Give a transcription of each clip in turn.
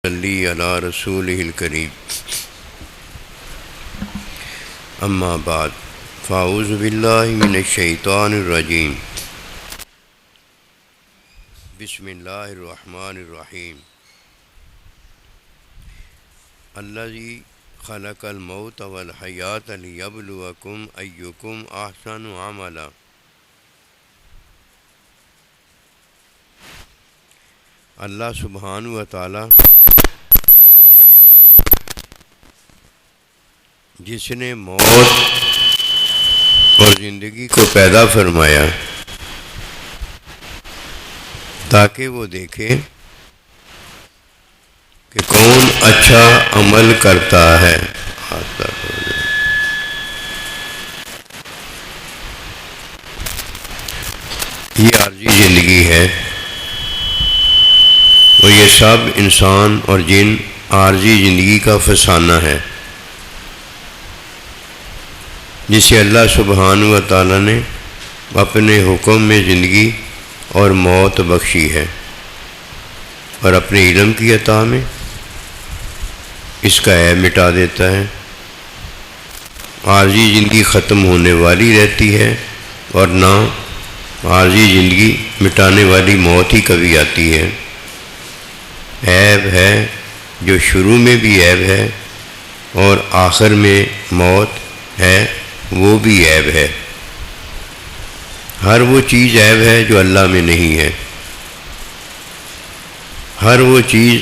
صلی علی رسولہ الکریم اما بعد فاعوذ باللہ من الشیطان الرجیم بسم اللہ الرحمن الرحیم الذی خلق الموت والحیات لیبلوکم ایکم احسن عملا۔ اللہ سبحانہ و تعالی جس نے موت اور زندگی کو پیدا فرمایا تاکہ وہ دیکھے کہ کون اچھا عمل کرتا ہے۔ یہ عارضی زندگی ہے، وہ یہ سب انسان اور جن عارضی زندگی کا فسانہ ہے جسے اللہ سبحانہ و تعالی نے اپنے حکم میں زندگی اور موت بخشی ہے، اور اپنے علم کی عطا میں اس کا عیب مٹا دیتا ہے۔ عارضی زندگی ختم ہونے والی رہتی ہے، اور نہ عارضی زندگی مٹانے والی موت ہی کبھی آتی ہے۔ عیب ہے جو شروع میں بھی عیب ہے اور آخر میں موت ہے، وہ بھی عیب ہے۔ ہر وہ چیز عیب ہے جو اللہ میں نہیں ہے۔ ہر وہ چیز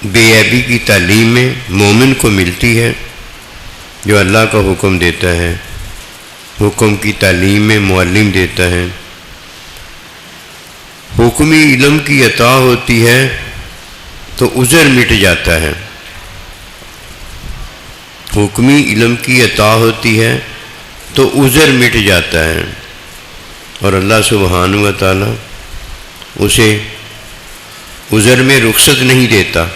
بے عیبی کی تعلیم میں مومن کو ملتی ہے جو اللہ کا حکم دیتا ہے، حکم کی تعلیم میں معلم دیتا ہے۔ حکمی علم کی عطا ہوتی ہے تو عذر مٹ جاتا ہے۔ حکمی علم کی عطا ہوتی ہے تو عذر مٹ جاتا ہے، اور اللہ سبحانہ و تعالی اسے عذر میں رخصت نہیں دیتا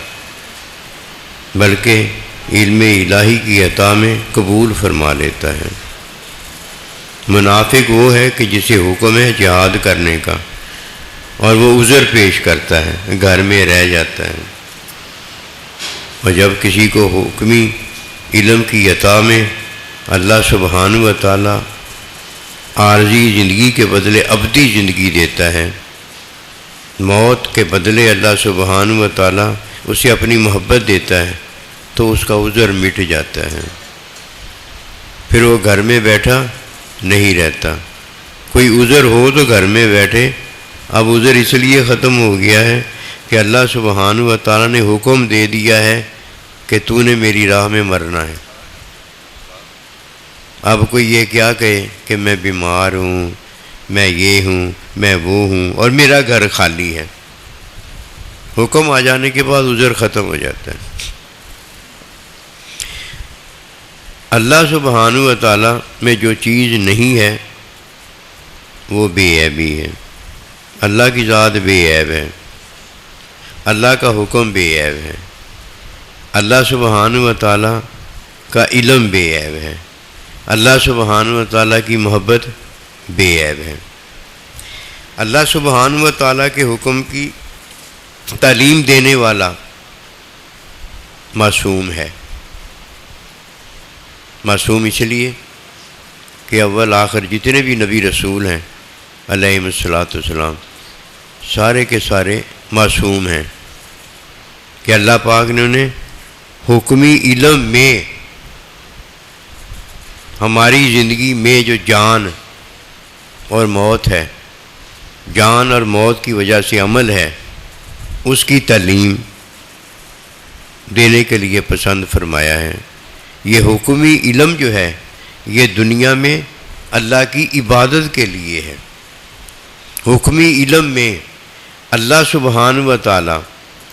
بلکہ علم الہی کی عطا میں قبول فرما لیتا ہے۔ منافق وہ ہے کہ جسے حکم ہے جہاد کرنے کا اور وہ عذر پیش کرتا ہے، گھر میں رہ جاتا ہے، اور جب کسی کو حکمی علم کی عطا میں اللہ سبحانہ و تعالی عارضی زندگی کے بدلے ابدی زندگی دیتا ہے، موت کے بدلے اللہ سبحانہ و تعالی اسے اپنی محبت دیتا ہے، تو اس کا عذر مٹ جاتا ہے، پھر وہ گھر میں بیٹھا نہیں رہتا۔ کوئی عذر ہو تو گھر میں بیٹھے، اب عذر اس لیے ختم ہو گیا ہے کہ اللہ سبحانہ و تعالی نے حکم دے دیا ہے کہ تو نے میری راہ میں مرنا ہے۔ اب کوئی یہ کیا کہے کہ میں بیمار ہوں، میں یہ ہوں، میں وہ ہوں، اور میرا گھر خالی ہے۔ حکم آ جانے کے بعد عذر ختم ہو جاتا ہے۔ اللہ سبحانہ و تعالی میں جو چیز نہیں ہے وہ بے عیبی ہے۔ اللہ کی ذات بے عیب ہے، اللہ کا حکم بے عیب ہے، اللہ سبحانہ و تعالی کا علم بے عیب ہے، اللہ سبحانہ و تعالی کی محبت بے عیب ہے۔ اللہ سبحانہ و تعالی کے حکم کی تعلیم دینے والا معصوم ہے۔ معصوم اس لیے کہ اول آخر جتنے بھی نبی رسول ہیں علیہ السلام سارے کے سارے معصوم ہیں، کہ اللہ پاک نے انہیں حکمی علم میں ہماری زندگی میں جو جان اور موت ہے، جان اور موت کی وجہ سے عمل ہے، اس کی تعلیم دینے کے لیے پسند فرمایا ہے۔ یہ حکمی علم جو ہے یہ دنیا میں اللہ کی عبادت کے لیے ہے۔ حکمی علم میں اللہ سبحانہ و تعالی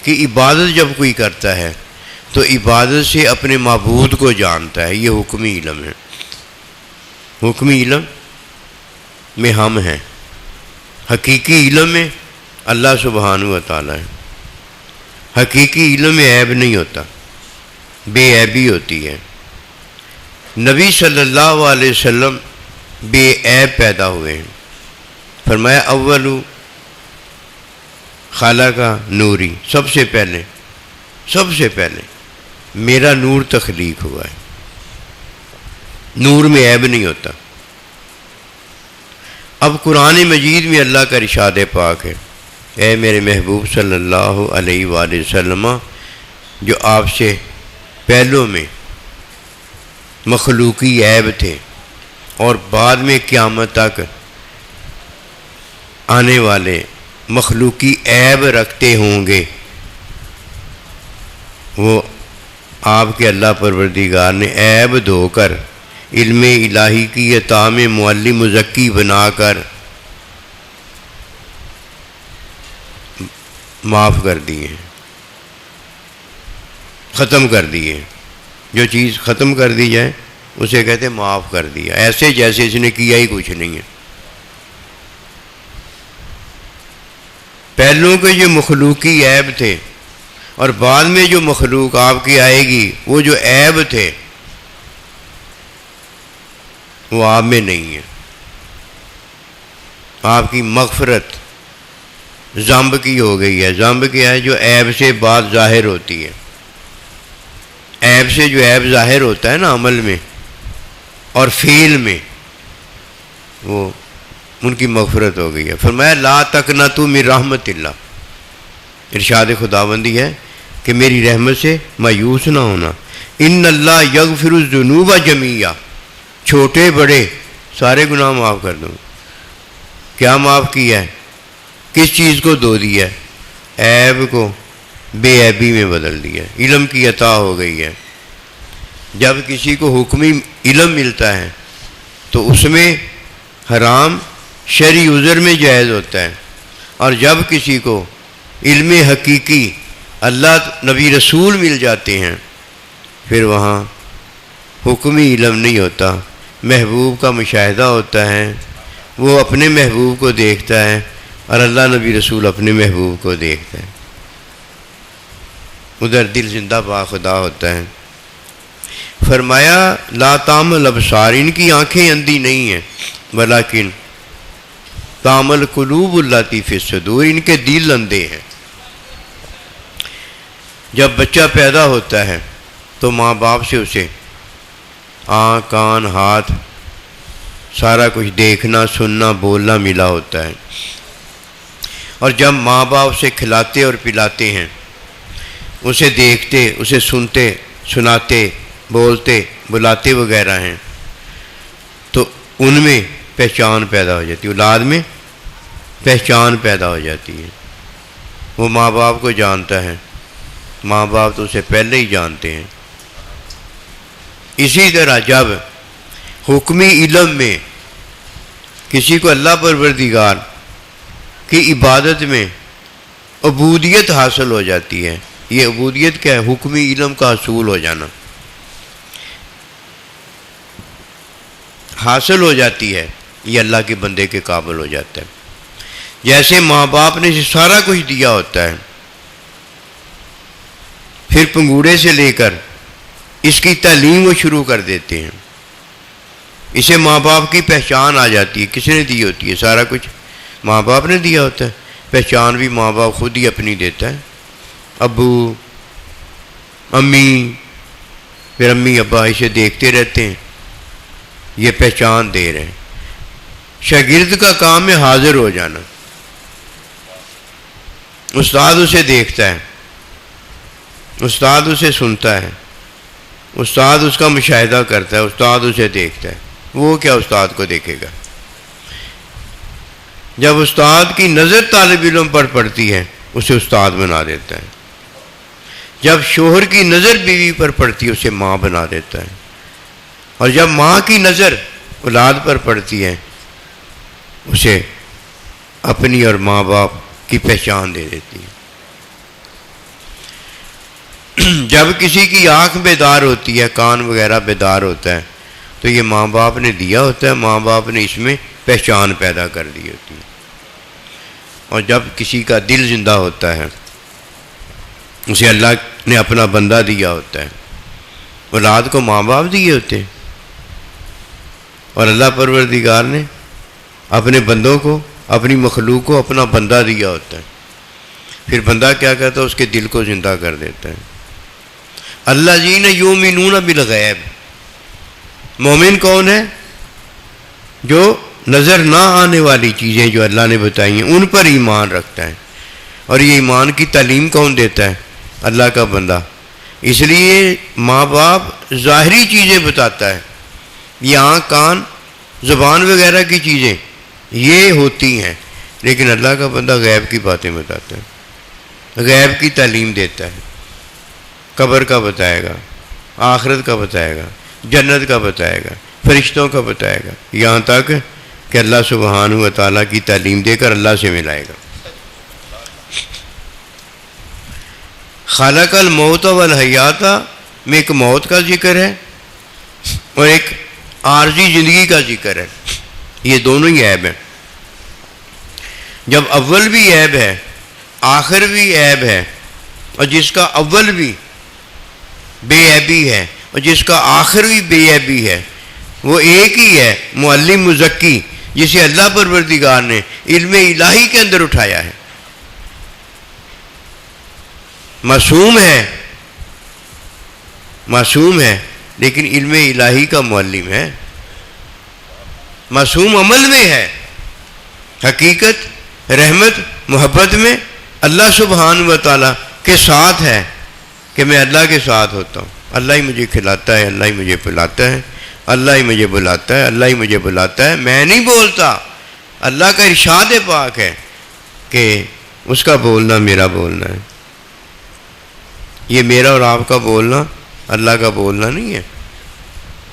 کی عبادت جب کوئی کرتا ہے تو عبادت سے اپنے معبود کو جانتا ہے، یہ حکمی علم ہے۔ حکمی علم میں ہم ہیں، حقیقی علم میں اللہ سبحانہ و تعالی ہے۔ حقیقی علم میں عیب نہیں ہوتا، بے عیبی ہوتی ہے۔ نبی صلی اللہ علیہ وسلم بے عیب پیدا ہوئے ہیں۔ فرمایا اول خالہ کا نوری، سب سے پہلے میرا نور تخلیق ہوا ہے. نور میں عیب نہیں ہوتا. اب قرآن مجید میں اللہ کا ارشاد پاک ہے، اے میرے محبوب صلی اللہ علیہ وآلہ وسلم، جو آپ سے پہلوں میں مخلوقی عیب تھے اور بعد میں قیامت تک آنے والے مخلوقی عیب رکھتے ہوں گے، وہ آپ کے اللہ پروردگار نے عیب دھو کر علم الہی کی عطا میں معلم مزکی بنا کر معاف کر دیے، ختم کر دیے. جو چیز ختم کر دی جائے اسے کہتے ہیں معاف کر دیا، ایسے جیسے اس نے کیا ہی کچھ نہیں ہے. پہلوں کے جو مخلوقی عیب تھے اور بعد میں جو مخلوق آپ کی آئے گی، وہ جو عیب تھے وہ آپ میں نہیں ہے. آپ کی مغفرت ذنب کی ہو گئی ہے. ذنب کیا ہے؟ جو عیب سے بات ظاہر ہوتی ہے. عیب سے جو عیب ظاہر ہوتا ہے نا عمل میں اور فعل میں، وہ ان کی مغفرت ہو گئی ہے. فرمایا لا تقنطوا من رحمت اللہ. ارشاد خداوندی ہے کہ میری رحمت سے مایوس نہ ہونا. ان اللہ یغفر الذنوب جمیعا، چھوٹے بڑے سارے گناہ معاف کر دوں. کیا معاف کیا ہے؟ کس چیز کو دھو دیا ہے؟ عیب کو بے عیبی میں بدل دیا. علم کی عطا ہو گئی ہے. جب کسی کو حکمی علم ملتا ہے تو اس میں حرام شرعی عذر میں جائز ہوتا ہے، اور جب کسی کو علم حقیقی اللہ نبی رسول مل جاتے ہیں پھر وہاں حکمی علم نہیں ہوتا، محبوب کا مشاہدہ ہوتا ہے. وہ اپنے محبوب کو دیکھتا ہے اور اللہ نبی رسول اپنے محبوب کو دیکھتا ہے. ادھر دل زندہ با خدا ہوتا ہے. فرمایا لا تعمل ابصار، ان کی آنکھیں اندھی نہیں ہیں، ولیکن تعمل قلوب اللاتی فی الصدور، ان کے دل اندھے ہیں. جب بچہ پیدا ہوتا ہے تو ماں باپ سے اسے آنکھ کان ہاتھ سارا کچھ دیکھنا سننا بولنا ملا ہوتا ہے، اور جب ماں باپ اسے کھلاتے اور پلاتے ہیں، اسے دیکھتے اسے سنتے سناتے بولتے بلاتے وغیرہ ہیں، تو ان میں پہچان پیدا ہو جاتی ہے. اولاد میں پہچان پیدا ہو جاتی ہے. وہ ماں باپ کو جانتا ہے، ماں باپ تو اسے پہلے ہی جانتے ہیں. اسی طرح جب حکمی علم میں کسی کو اللہ پروردگار کی عبادت میں عبودیت حاصل ہو جاتی ہے. یہ عبودیت کیا ہے؟ حکمی علم کا حصول ہو جانا. حاصل ہو جاتی ہے، یہ اللہ کے بندے کے قابل ہو جاتا ہے. جیسے ماں باپ نے اسے سارا کچھ دیا ہوتا ہے، پھر پنگوڑے سے لے کر اس کی تعلیم وہ شروع کر دیتے ہیں. اسے ماں باپ کی پہچان آ جاتی ہے. کس نے دی ہوتی ہے؟ سارا کچھ ماں باپ نے دیا ہوتا ہے. پہچان بھی ماں باپ خود ہی اپنی دیتا ہے. ابو امی، پھر امی ابا اسے دیکھتے رہتے ہیں، یہ پہچان دے رہے ہیں. شاگرد کا کام ہے حاضر ہو جانا. استاد اسے دیکھتا ہے، استاد اسے سنتا ہے، استاد اس کا مشاہدہ کرتا ہے، استاد اسے دیکھتا ہے. وہ کیا استاد کو دیکھے گا؟ جب استاد کی نظر طالب علم پر پڑتی ہے اسے استاد بنا دیتا ہے. جب شوہر کی نظر بیوی پر پڑتی ہے اسے ماں بنا دیتا ہے. اور جب ماں کی نظر اولاد پر پڑتی ہے اسے اپنی اور ماں باپ کی پہچان دے دیتی ہے. جب کسی کی آنکھ بیدار ہوتی ہے، کان وغیرہ بیدار ہوتا ہے، تو یہ ماں باپ نے دیا ہوتا ہے. ماں باپ نے اس میں پہچان پیدا کر دی ہوتی ہے. اور جب کسی کا دل زندہ ہوتا ہے اسے اللہ نے اپنا بندہ دیا ہوتا ہے. اولاد کو ماں باپ دیے ہوتے ہیں، اور اللہ پروردگار نے اپنے بندوں کو اپنی مخلوق کو اپنا بندہ دیا ہوتا ہے. پھر بندہ کیا کہتا ہے؟ اس کے دل کو زندہ کر دیتا ہے. الذین یؤمنون بالغیب. مومن کون ہے؟ جو نظر نہ آنے والی چیزیں جو اللہ نے بتائی ہیں ان پر ایمان رکھتا ہے. اور یہ ایمان کی تعلیم کون دیتا ہے؟ اللہ کا بندہ. اس لیے ماں باپ ظاہری چیزیں بتاتا ہے، یہ آنکھ کان زبان وغیرہ کی چیزیں یہ ہوتی ہیں، لیکن اللہ کا بندہ غیب کی باتیں بتاتا ہے، غیب کی تعلیم دیتا ہے. قبر کا بتائے گا، آخرت کا بتائے گا، جنت کا بتائے گا، فرشتوں کا بتائے گا، یہاں تک کہ اللہ سبحانہ و تعالیٰ کی تعلیم دے کر اللہ سے ملائے گا. خالق الموت والحیات میں ایک موت کا ذکر ہے اور ایک عارضی زندگی کا ذکر ہے. یہ دونوں ہی عیب ہیں. جب اول بھی عیب ہے، آخر بھی عیب ہے، اور جس کا اول بھی بے عیبی ہے اور جس کا آخر بھی بے عیبی ہے، وہ ایک ہی ہے، معلم مزکی، جسے اللہ پروردگار نے علم الہی کے اندر اٹھایا ہے. معصوم ہے لیکن علم الہی کا معلم ہے. معصوم عمل میں ہے، حقیقت رحمت محبت میں اللہ سبحانہ و تعالیٰ کے ساتھ ہے کہ میں اللہ کے ساتھ ہوتا ہوں. اللہ ہی مجھے کھلاتا ہے، اللہ ہی مجھے پلاتا ہے، اللہ ہی مجھے بلاتا ہے، اللہ ہی مجھے بلاتا ہے. میں نہیں بولتا. اللہ کا ارشاد پاک ہے کہ اس کا بولنا میرا بولنا ہے. یہ میرا اور آپ کا بولنا اللہ کا بولنا نہیں ہے.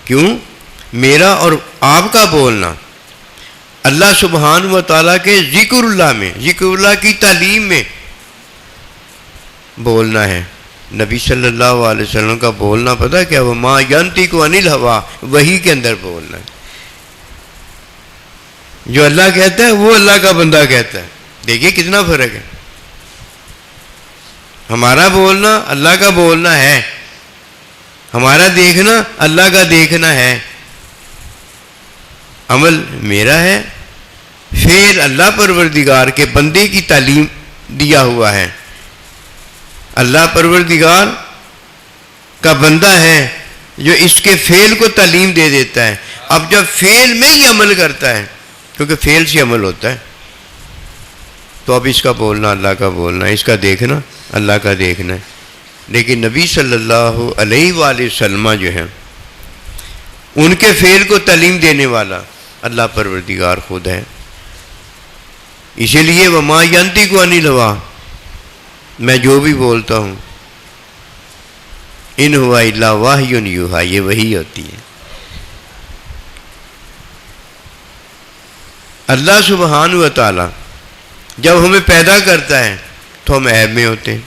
کیوں؟ میرا اور آپ کا بولنا اللہ سبحانہ و تعالیٰ کے ذکر اللہ میں، ذکر اللہ کی تعلیم میں بولنا ہے. نبی صلی اللہ علیہ وسلم کا بولنا پتہ کیا؟ وہ ما ینطق عن الہویٰ، وحی کے اندر بولنا ہے. جو اللہ کہتا ہے وہ اللہ کا بندہ کہتا ہے. دیکھیے کتنا فرق ہے. ہمارا بولنا اللہ کا بولنا ہے، ہمارا دیکھنا اللہ کا دیکھنا ہے، عمل میرا ہے، فعل اللہ پروردگار کے بندے کی تعلیم دیا ہوا ہے. اللہ پروردگار کا بندہ ہے جو اس کے فعل کو تعلیم دے دیتا ہے. اب جب فعل میں ہی عمل کرتا ہے، کیونکہ فعل سے عمل ہوتا ہے، تو اب اس کا بولنا اللہ کا بولنا ہے، اس کا دیکھنا اللہ کا دیکھنا ہے. لیکن نبی صلی اللہ علیہ وآلہ وسلم جو ہیں ان کے فعل کو تعلیم دینے والا اللہ پروردگار خود ہے. اسی لیے وما ینطق عن الہویٰ، میں جو بھی بولتا ہوں ان ہوا الا وحی یوحیٰ، یہ وحی ہوتی ہے. اللہ سبحانہ و تعالی جب ہمیں پیدا کرتا ہے تو ہم عیب میں ہوتے ہیں.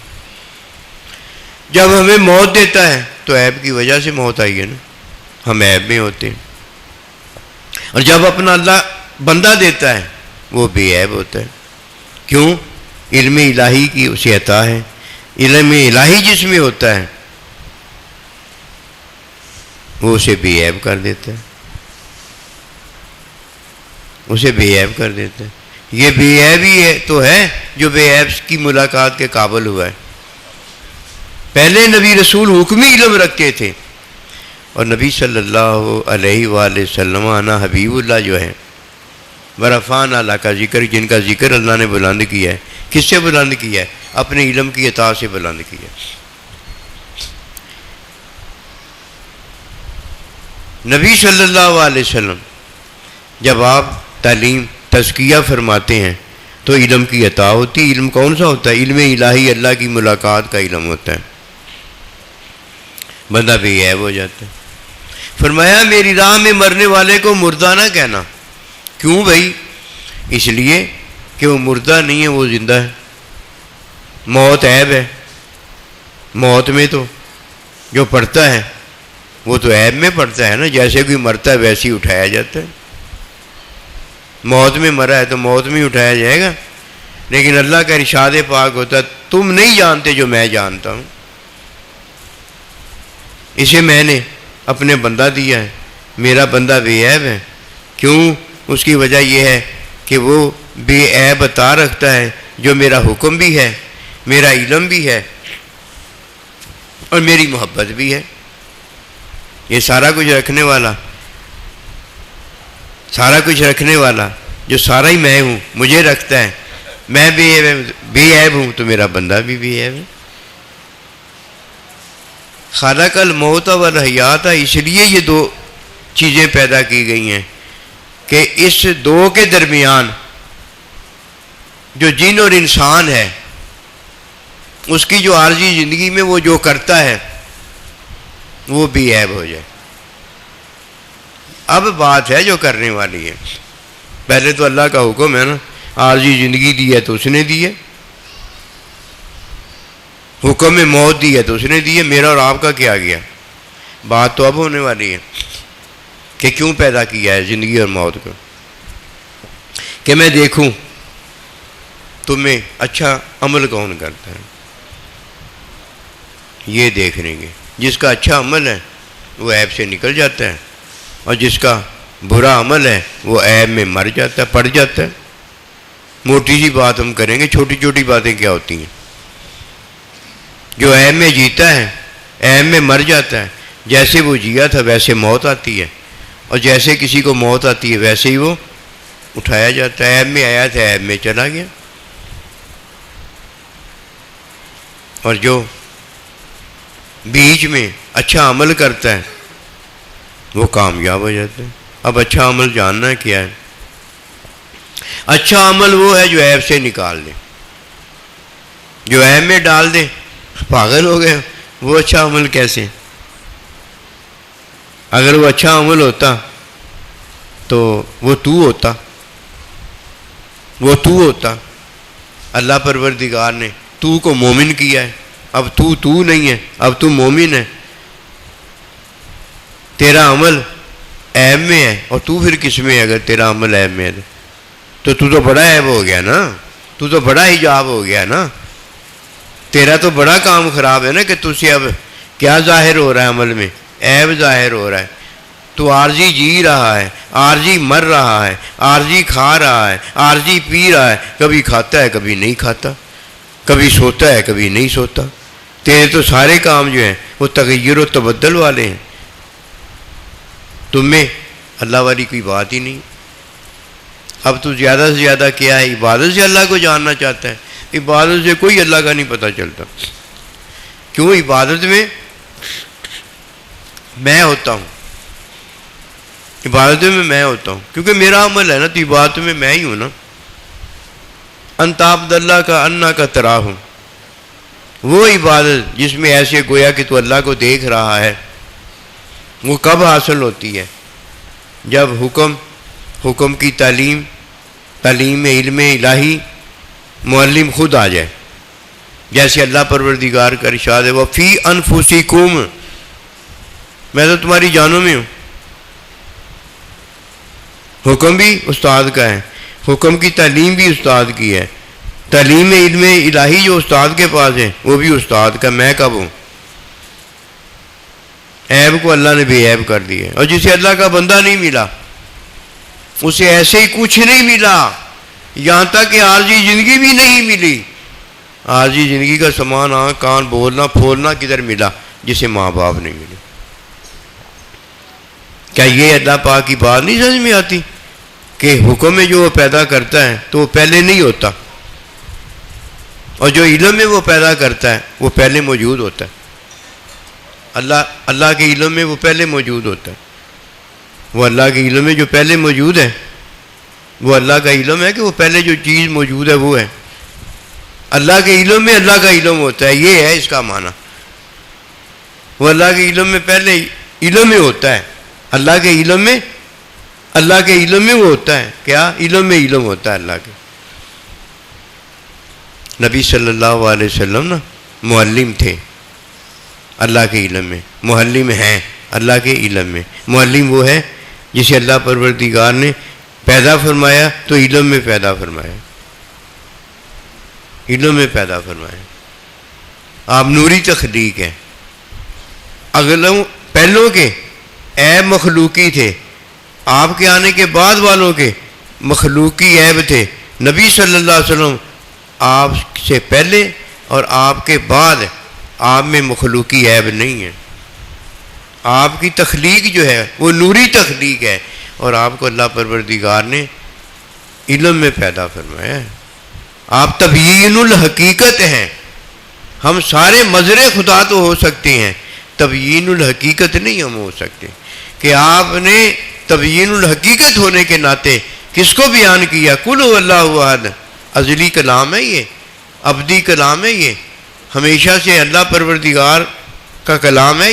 جب ہمیں موت دیتا ہے تو عیب کی وجہ سے موت آئی ہے نا، ہم عیب میں ہوتے ہیں. اور جب اپنا اللہ بندہ دیتا ہے وہ بے عیب ہوتا ہے. کیوں؟ علم الہی کی اسے عطا ہے. علم الہی جس میں ہوتا ہے وہ اسے بے عیب کر دیتا ہے، اسے بے عیب کر دیتا ہے. یہ بے عیب ہی ہے تو ہے جو بے عیب کی ملاقات کے قابل ہوا ہے. پہلے نبی رسول حکمی علم رکھتے تھے، اور نبی صلی اللہ علیہ وآلہ وسلم انا حبیب اللہ جو ہے برفان اللہ کا ذکر، جن کا ذکر اللہ نے بلند کیا ہے. کس سے بلند کیا ہے؟ اپنے علم کی عطا سے بلند کیا ہے. نبی صلی اللہ علیہ وسلم جب آپ تعلیم تزکیہ فرماتے ہیں تو علم کی عطا ہوتی. علم کون سا ہوتا ہے؟ علم الہی، اللہ کی ملاقات کا علم ہوتا ہے. بندہ بے عیب ہو جاتا ہے. فرمایا میری راہ میں مرنے والے کو مردہ نہ کہنا. کیوں بھائی؟ اس لیے کہ وہ مردہ نہیں ہے، وہ زندہ ہے. موت عیب ہے. موت میں تو جو پڑتا ہے وہ تو عیب میں پڑتا ہے نا. جیسے کوئی مرتا ہے ویسے ہی اٹھایا جاتا ہے. موت میں مرا ہے تو موت میں ہی اٹھایا جائے گا. لیکن اللہ کا ارشاد پاک ہوتا ہے تم نہیں جانتے جو میں جانتا ہوں. اسے میں نے اپنے بندہ دیا ہے. میرا بندہ بے عیب ہے. کیوں؟ اس کی وجہ یہ ہے کہ وہ بے عیب عطا رکھتا ہے جو میرا حکم بھی ہے، میرا علم بھی ہے اور میری محبت بھی ہے. یہ سارا کچھ رکھنے والا جو سارا ہی میں ہوں، مجھے رکھتا ہے. میں بے عیب ہوں تو میرا بندہ بھی بے عیب ہے. خلق الموت والحیات، اس لیے یہ دو چیزیں پیدا کی گئی ہیں کہ اس دو کے درمیان جو جن اور انسان ہے اس کی جو عارضی زندگی میں وہ جو کرتا ہے وہ بے عیب ہو جائے. اب بات ہے جو کرنے والی ہے. پہلے تو اللہ کا حکم ہے نا، عارضی زندگی دی ہے تو اس نے دی ہے، حکم میں موت دی ہے تو اس نے دی ہے. میرا اور آپ کا کیا گیا؟ بات تو اب ہونے والی ہے کہ کیوں پیدا کیا ہے زندگی اور موت کو. کہ میں دیکھوں تمہیں اچھا عمل کون کرتا ہے، یہ دیکھ لیں گے. جس کا اچھا عمل ہے وہ عیب سے نکل جاتا ہے، اور جس کا برا عمل ہے وہ عیب میں مر جاتا ہے، پڑ جاتا ہے. موٹی سی بات ہم کریں گے، چھوٹی چھوٹی باتیں کیا ہوتی ہیں. جو عیب میں جیتا ہے عیب میں مر جاتا ہے. جیسے وہ جیا تھا ویسے موت آتی ہے، اور جیسے کسی کو موت آتی ہے ویسے ہی وہ اٹھایا جاتا ہے. عیب میں آیا تھا عیب میں چلا گیا. اور جو بیچ میں اچھا عمل کرتا ہے وہ کامیاب ہو جاتا ہے. اب اچھا عمل جاننا ہے کیا ہے؟ اچھا عمل وہ ہے جو عیب سے نکال دے. جو عیب میں ڈال دے پاگل ہو گئے. وہ اچھا عمل کیسے؟ اگر وہ اچھا عمل ہوتا تو وہ ہوتا. اللہ پروردگار نے تو کو مومن کیا ہے. اب تو نہیں ہے، اب تو مومن ہے. تیرا عمل عیب میں ہے اور تو پھر کس میں ہے؟ اگر تیرا عمل عیب میں ہے تو بڑا عیب ہو گیا نا، تو بڑا حجاب ہو گیا نا. تیرا تو بڑا کام خراب ہے نا کہ تجھ سے اب کیا ظاہر ہو رہا ہے؟ عمل میں عیب ظاہر ہو رہا ہے. تو عارضی جی رہا ہے، عارضی مر رہا ہے، عارضی کھا رہا ہے، عارضی پی رہا ہے. کبھی کھاتا ہے کبھی نہیں کھاتا، کبھی سوتا ہے کبھی نہیں سوتا. تیرے تو سارے کام جو ہیں وہ تغیر و تبدل والے ہیں. تم میں اللہ والی کوئی بات ہی نہیں. اب تو زیادہ سے زیادہ کیا ہے؟ عبادت سے اللہ کو جاننا چاہتا ہے. عبادت سے کوئی اللہ کا نہیں پتہ چلتا. کیوں؟ عبادت میں میں ہوتا ہوں، عبادت میں میں ہوتا ہوں کیونکہ میرا عمل ہے نا. تو عبادت میں میں ہی ہوں نا. انت عبد اللہ کا انا کا ترا ہوں. وہ عبادت جس میں ایسے گویا کہ تو اللہ کو دیکھ رہا ہے، وہ کب حاصل ہوتی ہے؟ جب حکم کی تعلیم علم الہی معلم خود آ جائے. جیسے اللہ پروردگار کا ارشاد ہے وَفِي أَنفُسِكُمْ، میں تو تمہاری جانوں میں ہوں. حکم بھی استاد کا ہے، حکم کی تعلیم بھی استاد کی ہے. تعلیم علم الہی جو استاد کے پاس ہے وہ بھی استاد کا. میں کب ہوں؟ عیب کو اللہ نے بے عیب کر دیا. اور جسے اللہ کا بندہ نہیں ملا اسے ایسے ہی کچھ نہیں ملا، یہاں تک کہ عارضی زندگی بھی نہیں ملی. عارضی زندگی کا سامان آنکھ کان بولنا پھولنا کدھر ملا؟ جسے ماں باپ نہیں ملے. کیا یہ اللہ پاک کی بات نہیں سمجھ میں آتی کہ حکم میں جو وہ پیدا کرتا ہے تو وہ پہلے نہیں ہوتا، اور جو علم میں وہ پیدا کرتا ہے وہ پہلے موجود ہوتا ہے. اللہ کے علم میں وہ پہلے موجود ہوتا ہے. وہ اللہ کے علم میں جو پہلے موجود ہے وہ اللہ کا علم ہے کہ وہ پہلے جو چیز موجود ہے وہ ہے. اللہ کے علم میں اللہ کا علم ہوتا ہے، یہ ہے اس کا معنی. وہ اللہ کے علم میں پہلے علم میں ہوتا ہے. اللہ کے علم میں وہ ہوتا ہے. کیا؟ علم میں علم ہوتا ہے اللہ کے. نبی صلی اللہ علیہ وسلم نا معلم تھے اللہ کے علم میں، معلم ہیں اللہ کے علم میں. معلم وہ ہے جسے اللہ پروردگار نے پیدا فرمایا تو علم میں پیدا فرمایا، علم میں پیدا فرمایا. آپ نوری تخلیق ہیں. اگلوں پہلوں کے عیب مخلوقی تھے، آپ کے آنے کے بعد والوں کے مخلوقی عیب تھے. نبی صلی اللہ علیہ وسلم آپ سے پہلے اور آپ کے بعد آپ میں مخلوقی عیب نہیں ہے. آپ کی تخلیق جو ہے وہ نوری تخلیق ہے، اور آپ کو اللہ پروردگار نے علم میں پیدا فرمایا ہے. آپ تبیین الحقیقت ہیں. ہم سارے مظہر خدا تو ہو سکتے ہیں، تبیین الحقیقت نہیں ہم ہو سکتے. کہ آپ نے تبیین الحقیقت ہونے کے ناطے کس کو بیان کیا؟ قل هو اللہ احد. ازلی کلام ہے، یہ ابدی کلام ہے، یہ ہمیشہ سے اللہ پروردگار کا کلام ہے.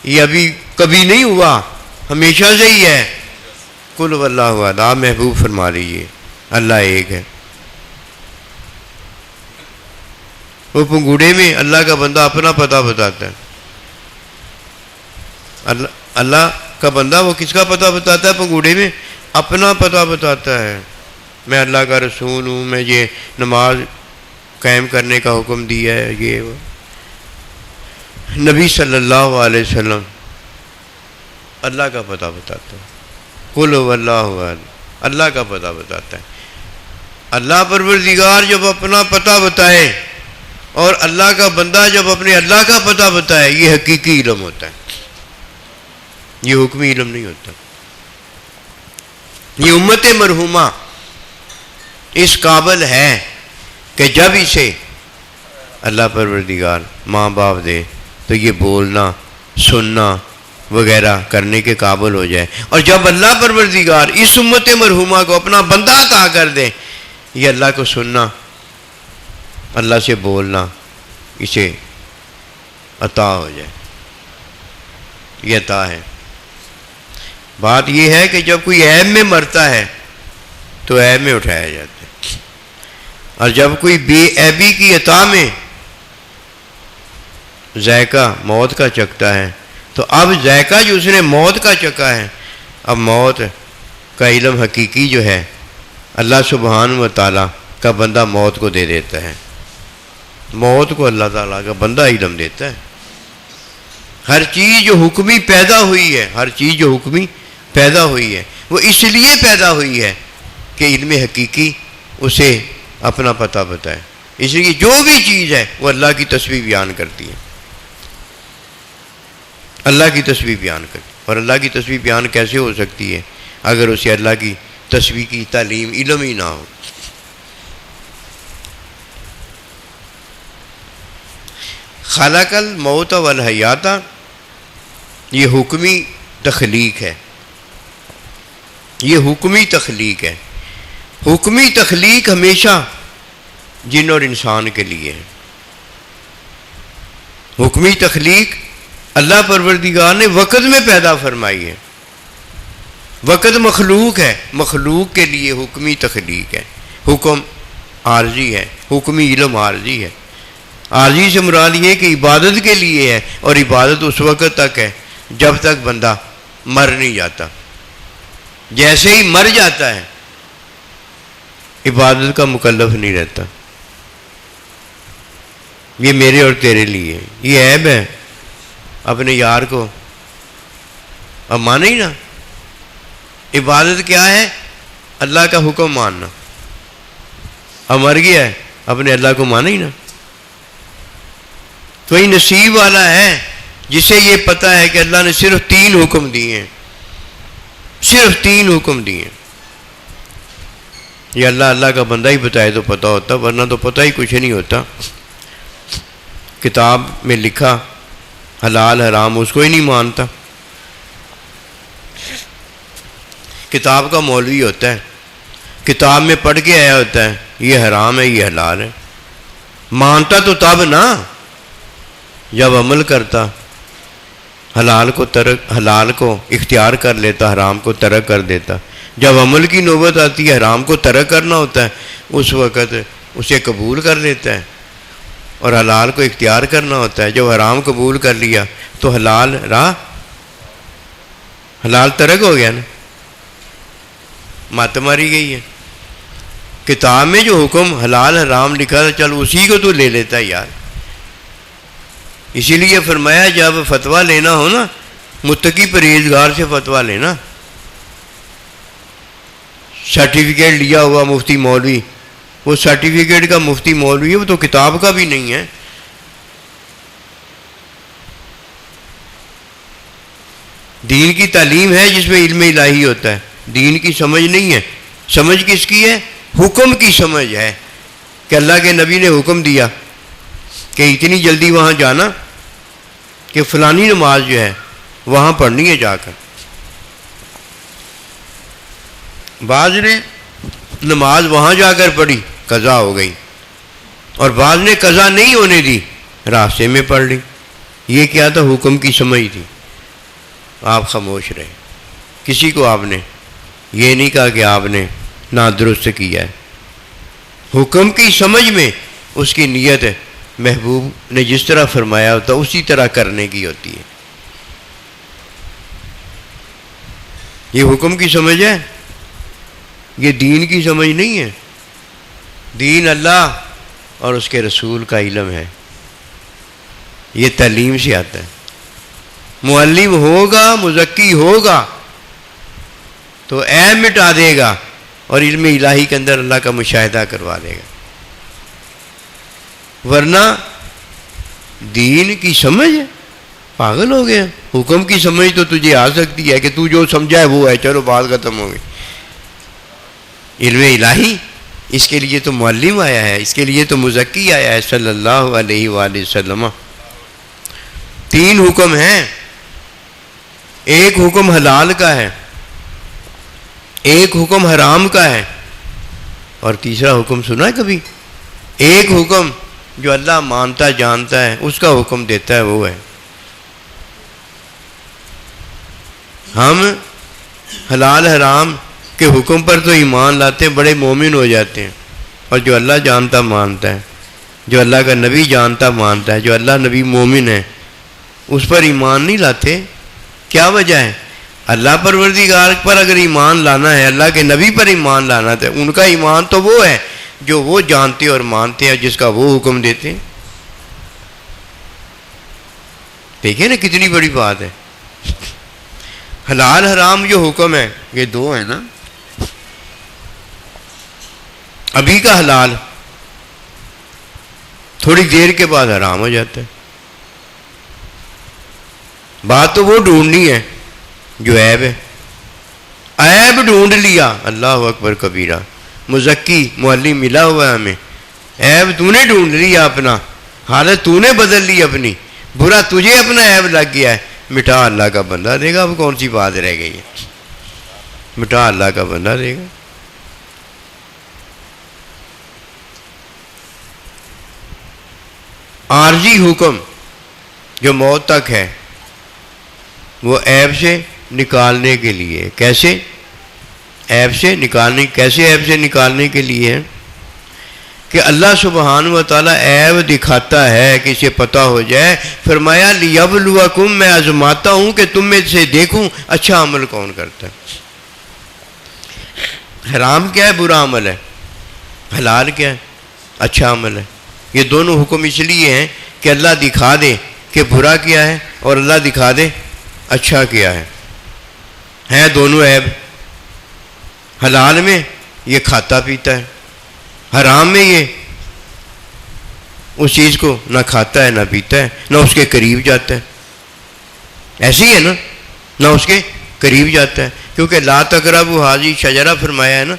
یہ ابھی کبھی نہیں ہوا، ہمیشہ سے ہی ہے. قل هو اللہ احد. آپ محبوب فرما لیجیے اللہ ایک ہے. وہ پنگوڑے میں اللہ کا بندہ اپنا پتہ بتاتا ہے. اللہ کا بندہ وہ کس کا پتہ بتاتا ہے؟ پنگوڑے میں اپنا پتہ بتاتا ہے. میں اللہ کا رسول ہوں، میں یہ نماز قائم کرنے کا حکم دیا ہے. یہ وہ نبی صلی اللہ علیہ وسلم اللہ کا پتہ بتاتا ہے. قل هو اللہ احد. اللہ کا پتہ بتاتا ہے. اللہ پروردگار جب اپنا پتہ بتائے اور اللہ کا بندہ جب اپنے اللہ کا پتہ بتائے، یہ حقیقی علم ہوتا ہے، یہ حکمی علم نہیں ہوتا. یہ امت مرحومہ اس قابل ہے کہ جب اسے اللہ پروردگار ماں باپ دے تو یہ بولنا سننا وغیرہ کرنے کے قابل ہو جائے. اور جب اللہ پروردگار اس امت مرحومہ کو اپنا بندہ عطا کر دے، یہ اللہ کو سننا، اللہ سے بولنا اسے عطا ہو جائے. یہ عطا ہے. بات یہ ہے کہ جب کوئی عیب میں مرتا ہے تو عیب میں اٹھایا جاتا ہے، اور جب کوئی بے عیبی کی عطا میں ذائقہ موت کا چکھتا ہے تو اب ذائقہ جو اس نے موت کا چکھا ہے، اب موت کا علم حقیقی جو ہے اللہ سبحانہ و تعالیٰ کا بندہ موت کو دے دیتا ہے. موت کو اللہ تعالیٰ کا بندہ علم دیتا ہے. ہر چیز جو حکمی پیدا ہوئی ہے، ہر چیز جو حکمی پیدا ہوئی ہے وہ اس لیے پیدا ہوئی ہے کہ علم حقیقی اسے اپنا پتہ بتائے. اس لیے جو بھی چیز ہے وہ اللہ کی تسبیح بیان کرتی ہے، اللہ کی تسبیح بیان کرتی ہے. اور اللہ کی تسبیح بیان کیسے ہو سکتی ہے اگر اسے اللہ کی تسبیح کی تعلیم علم ہی نہ ہو. خلق الموت والحیات، یہ حکمی تخلیق ہے، یہ حکمی تخلیق ہے. حکمی تخلیق ہمیشہ جن اور انسان کے لیے ہے. حکمی تخلیق اللہ پروردگار نے وقت میں پیدا فرمائی ہے. وقت مخلوق ہے، مخلوق کے لیے حکمی تخلیق ہے. حکم عارضی ہے، حکمی علم عارضی ہے. عارضی سے مراد یہ کہ عبادت کے لیے ہے، اور عبادت اس وقت تک ہے جب تک بندہ مر نہیں جاتا. جیسے ہی مر جاتا ہے عبادت کا مکلف نہیں رہتا. یہ میرے اور تیرے لیے یہ عیب ہے. اپنے یار کو اب مانے ہی نا. عبادت کیا ہے؟ اللہ کا حکم ماننا. اب مر گیا ہے، اپنے اللہ کو مانے ہی نا. تو یہ نصیب والا ہے جسے یہ پتہ ہے کہ اللہ نے صرف 3 حکم دیے ہیں، صرف 3 حکم دیے. یہ اللہ کا بندہ ہی بتائے تو پتہ ہوتا، ورنہ تو پتہ ہی کچھ نہیں ہوتا. کتاب میں لکھا حلال حرام اس کو ہی نہیں مانتا. کتاب کا مولوی ہوتا ہے، کتاب میں پڑھ کے آیا ہوتا ہے یہ حرام ہے یہ حلال ہے. مانتا تو تب نا جب عمل کرتا، حلال کو اختیار کر لیتا، حرام کو ترک کر دیتا. جب عمل کی نوبت آتی ہے حرام کو ترک کرنا ہوتا ہے، اس وقت اسے قبول کر لیتا ہے، اور حلال کو اختیار کرنا ہوتا ہے. جب حرام قبول کر لیا تو حلال ترک ہو گیا نا، مات ماری گئی ہے. کتاب میں جو حکم حلال حرام لکھا تھا چل اسی کو تو لے لیتا ہے یار. اسی لیے فرمایا جب فتویٰ لینا ہو نا متقی پرہیزگار سے فتویٰ لینا. سرٹیفکیٹ لیا ہوا مفتی مولوی وہ سرٹیفکیٹ کا مفتی مولوی ہے، وہ تو کتاب کا بھی نہیں ہے۔ دین کی تعلیم ہے جس میں علم الہی ہوتا ہے، دین کی سمجھ نہیں ہے۔ سمجھ کس کی ہے؟ حکم کی سمجھ ہے کہ اللہ کے نبی نے حکم دیا کہ اتنی جلدی وہاں جانا کہ فلانی نماز جو ہے وہاں پڑھنی ہے جا کر۔ بعض نے نماز وہاں جا کر پڑھی، قضا ہو گئی، اور بعض نے قضا نہیں ہونے دی، راستے میں پڑھ لی۔ یہ کیا تھا؟ حکم کی سمجھ تھی۔ آپ خاموش رہے، کسی کو آپ نے یہ نہیں کہا کہ آپ نے نادرست کیا ہے۔ حکم کی سمجھ میں اس کی نیت محبوب نے جس طرح فرمایا ہوتا اسی طرح کرنے کی ہوتی ہے۔ یہ حکم کی سمجھ ہے، یہ دین کی سمجھ نہیں ہے۔ دین اللہ اور اس کے رسول کا علم ہے، یہ تعلیم سے آتا ہے۔ معلم ہوگا، مزکی ہوگا تو عیب مٹا دے گا اور علم الہی کے اندر اللہ کا مشاہدہ کروا دے گا۔ ورنہ دین کی سمجھ ہے، پاگل ہو گیا۔ حکم کی سمجھ تو تجھے آ سکتی ہے کہ تو جو سمجھا ہے وہ ہے، چلو بات ختم ہو گئی۔ علم الہی، اس کے لیے تو معلم آیا ہے، اس کے لیے تو مزکی آیا ہے صلی اللہ علیہ وآلہ وسلم۔ 3 حکم ہیں، ایک حکم حلال کا ہے، ایک حکم حرام کا ہے، اور تیسرا حکم سنا ہے کبھی؟ ایک حکم جو اللہ مانتا جانتا ہے اس کا حکم دیتا ہے وہ ہے۔ ہم حلال حرام کے حکم پر تو ایمان لاتے ہیں، بڑے مومن ہو جاتے ہیں، اور جو اللہ جانتا مانتا ہے، جو اللہ کا نبی جانتا مانتا ہے، جو اللہ نبی مومن ہے، اس پر ایمان نہیں لاتے۔ کیا وجہ ہے؟ اللہ پروردگار پر اگر ایمان لانا ہے، اللہ کے نبی پر ایمان لانا ہے، ان کا ایمان تو وہ ہے جو وہ جانتے اور مانتے ہیں، جس کا وہ حکم دیتے ہیں۔ دیکھیں نا کتنی بڑی بات ہے۔ حلال حرام جو حکم ہے یہ 2 ہیں نا۔ ابھی کا حلال تھوڑی دیر کے بعد حرام ہو جاتا ہے۔ بات تو وہ ڈھونڈنی ہے جو عیب ہے۔ عیب ڈھونڈ لیا، اللہ اکبر کبیرہ، مزکی معلم ملا ہوا ہے ہمیں۔ عیب تو نے ڈھونڈ لیا اپنا، حالت تو نے بدل لی اپنی، برا تجھے اپنا عیب لگ گیا ہے، مٹا اللہ کا بندہ دے گا۔ اب کون سی بات رہ گئی ہے؟ مٹا اللہ کا بندہ دے گا۔ عارضی حکم جو موت تک ہے وہ عیب سے نکالنے کے لیے، کیسے عیب سے نکالنے، کیسے عیب سے نکالنے کے لیے کہ اللہ سبحانہ و تعالیٰ عیب دکھاتا ہے کہ اسے پتہ ہو جائے۔ فرمایا لیبلوکم، میں آزماتا ہوں کہ تم میں سے دیکھوں اچھا عمل کون کرتا ہے۔ حرام کیا ہے؟ برا عمل ہے۔ حلال کیا ہے؟ اچھا عمل ہے۔ یہ دونوں حکم اس لیے ہیں کہ اللہ دکھا دے کہ برا کیا ہے اور اللہ دکھا دے اچھا کیا ہے۔ ہیں دونوں عیب۔ حلال میں یہ کھاتا پیتا ہے، حرام میں یہ اس چیز کو نہ کھاتا ہے نہ پیتا ہے، نہ اس کے قریب جاتا ہے۔ ایسے ہی ہے نا، نہ اس کے قریب جاتا ہے، کیونکہ لا تقربوا ھذہ شجرہ فرمایا ہے نا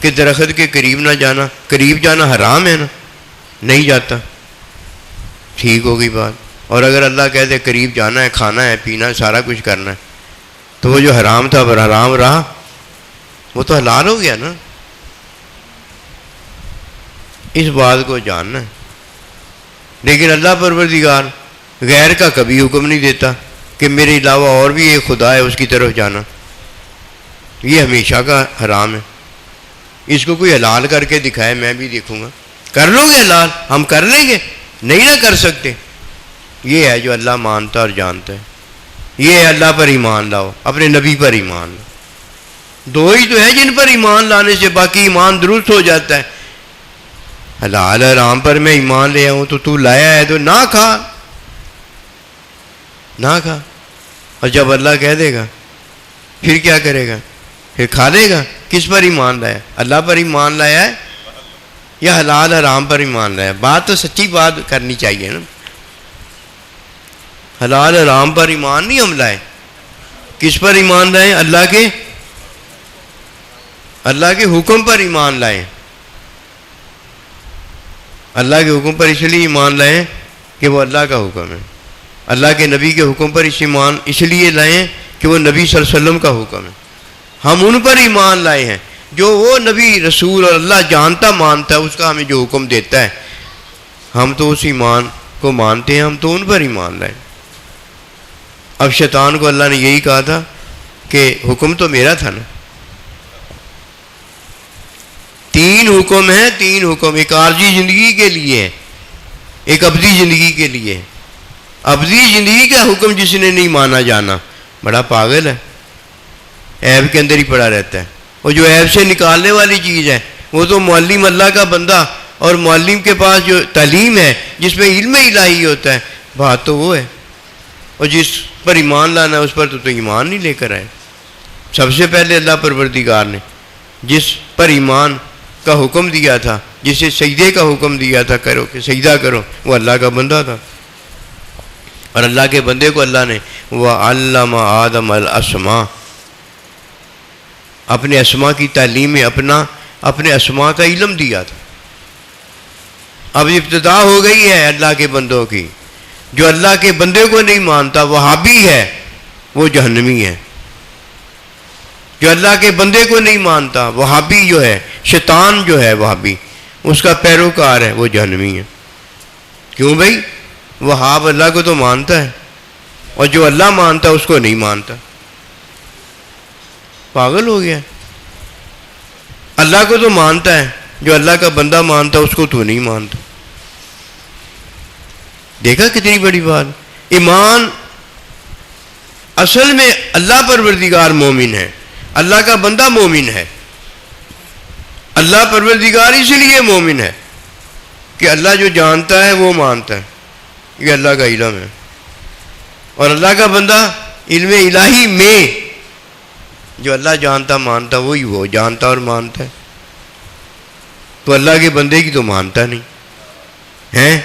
کہ درخت کے قریب نہ جانا، قریب جانا حرام ہے نا، نہیں جاتا۔ ٹھیک ہو گئی بات۔ اور اگر اللہ کہتے قریب جانا ہے، کھانا ہے، پینا ہے، سارا کچھ کرنا ہے، تو وہ جو حرام تھا پر حرام رہا، وہ تو حلال ہو گیا نا۔ اس بات کو جاننا ہے۔ لیکن اللہ پروردگار غیر کا کبھی حکم نہیں دیتا کہ میرے علاوہ اور بھی ایک خدا ہے اس کی طرف جانا، یہ ہمیشہ کا حرام ہے۔ اس کو کوئی حلال کر کے دکھائے، میں بھی دیکھوں گا۔ کر لو گے حلال؟ ہم کر لیں گے؟ نہیں نہ کر سکتے۔ یہ ہے جو اللہ مانتا اور جانتا ہے۔ یہ ہے اللہ پر ایمان لاؤ، اپنے نبی پر ایمان لاؤ۔ 2 ہی تو ہے جن پر ایمان لانے سے باقی ایمان درست ہو جاتا ہے۔ حلال حرام پر میں ایمان لے آؤں تو لایا ہے تو نہ کھا، نہ کھا۔ اور جب اللہ کہہ دے گا پھر کیا کرے گا؟ پھر کھا لے گا۔ کس پر ایمان لایا؟ اللہ پر ایمان لایا ہے، یا حلال حرام پر ایمان لائے؟ بات تو سچی بات کرنی چاہیے نا. حلال حرام پر ایمان نہیں ہم لائے. کس پر ایمان لائیں؟ اللہ کے حکم پر ایمان لائیں. اللہ کے حکم پر اس لیے ایمان لائیں کہ وہ اللہ کا حکم ہے. اللہ کے نبی کے حکم پر ایمان اس لیے لائیں کہ وہ نبی صلی اللہ علیہ وسلم کا حکم ہے. ہم ان پر ایمان لائے ہیں جو وہ نبی رسول اور اللہ جانتا مانتا ہے، اس کا ہمیں جو حکم دیتا ہے ہم تو اس ایمان کو مانتے ہیں، ہم تو ان پر ایمان لائیں. اب شیطان کو اللہ نے یہی کہا تھا کہ حکم تو میرا تھا نا. 3 حکم ہیں، 3 حکم. ایک عارضی زندگی کے لیے، ایک ابدی زندگی کے لیے. ابدی زندگی کا حکم جس نے نہیں مانا جانا بڑا پاگل ہے، عیب کے اندر ہی پڑا رہتا ہے. اور جو عیب سے نکالنے والی چیز ہے وہ تو معلم اللہ کا بندہ اور معلم کے پاس جو تعلیم ہے جس میں علم الہی ہوتا ہے، بات تو وہ ہے. اور جس پر ایمان لانا ہے اس پر تو ایمان نہیں لے کر آئے. سب سے پہلے اللہ پروردگار نے جس پر ایمان کا حکم دیا تھا، جسے سجدے کا حکم دیا تھا کرو کہ سجدہ کرو، وہ اللہ کا بندہ تھا. اور اللہ کے بندے کو اللہ نے وَعَلَّمَ آدَمَ الْأَسْمَاءَ، اپنے اسماء کی تعلیم میں اپنے اسماء کا علم دیا تھا. اب ابتدا ہو گئی ہے اللہ کے بندوں کی. جو اللہ کے بندے کو نہیں مانتا وہابی ہے، وہ جہنمی ہے. جو اللہ کے بندے کو نہیں مانتا وہابی جو ہے، شیطان جو ہے وہابی، اس کا پیروکار ہے، وہ جہنمی ہے. کیوں بھائی؟ وہاب اللہ کو تو مانتا ہے اور جو اللہ مانتا ہے اس کو نہیں مانتا. پاگل ہو گیا. اللہ کو تو مانتا ہے، جو اللہ کا بندہ مانتا ہے اس کو تو نہیں مانتا. دیکھا کتنی بڑی بات. ایمان اصل میں اللہ پروردگار مومن ہے، اللہ کا بندہ مومن ہے. اللہ پروردگار اس لیے مومن ہے کہ اللہ جو جانتا ہے وہ مانتا ہے، یہ اللہ کا علم ہے. اور اللہ کا بندہ علم الہی میں جو اللہ جانتا مانتا وہی وہ جانتا اور مانتا ہے. تو اللہ کے بندے کی تو مانتا نہیں ہے.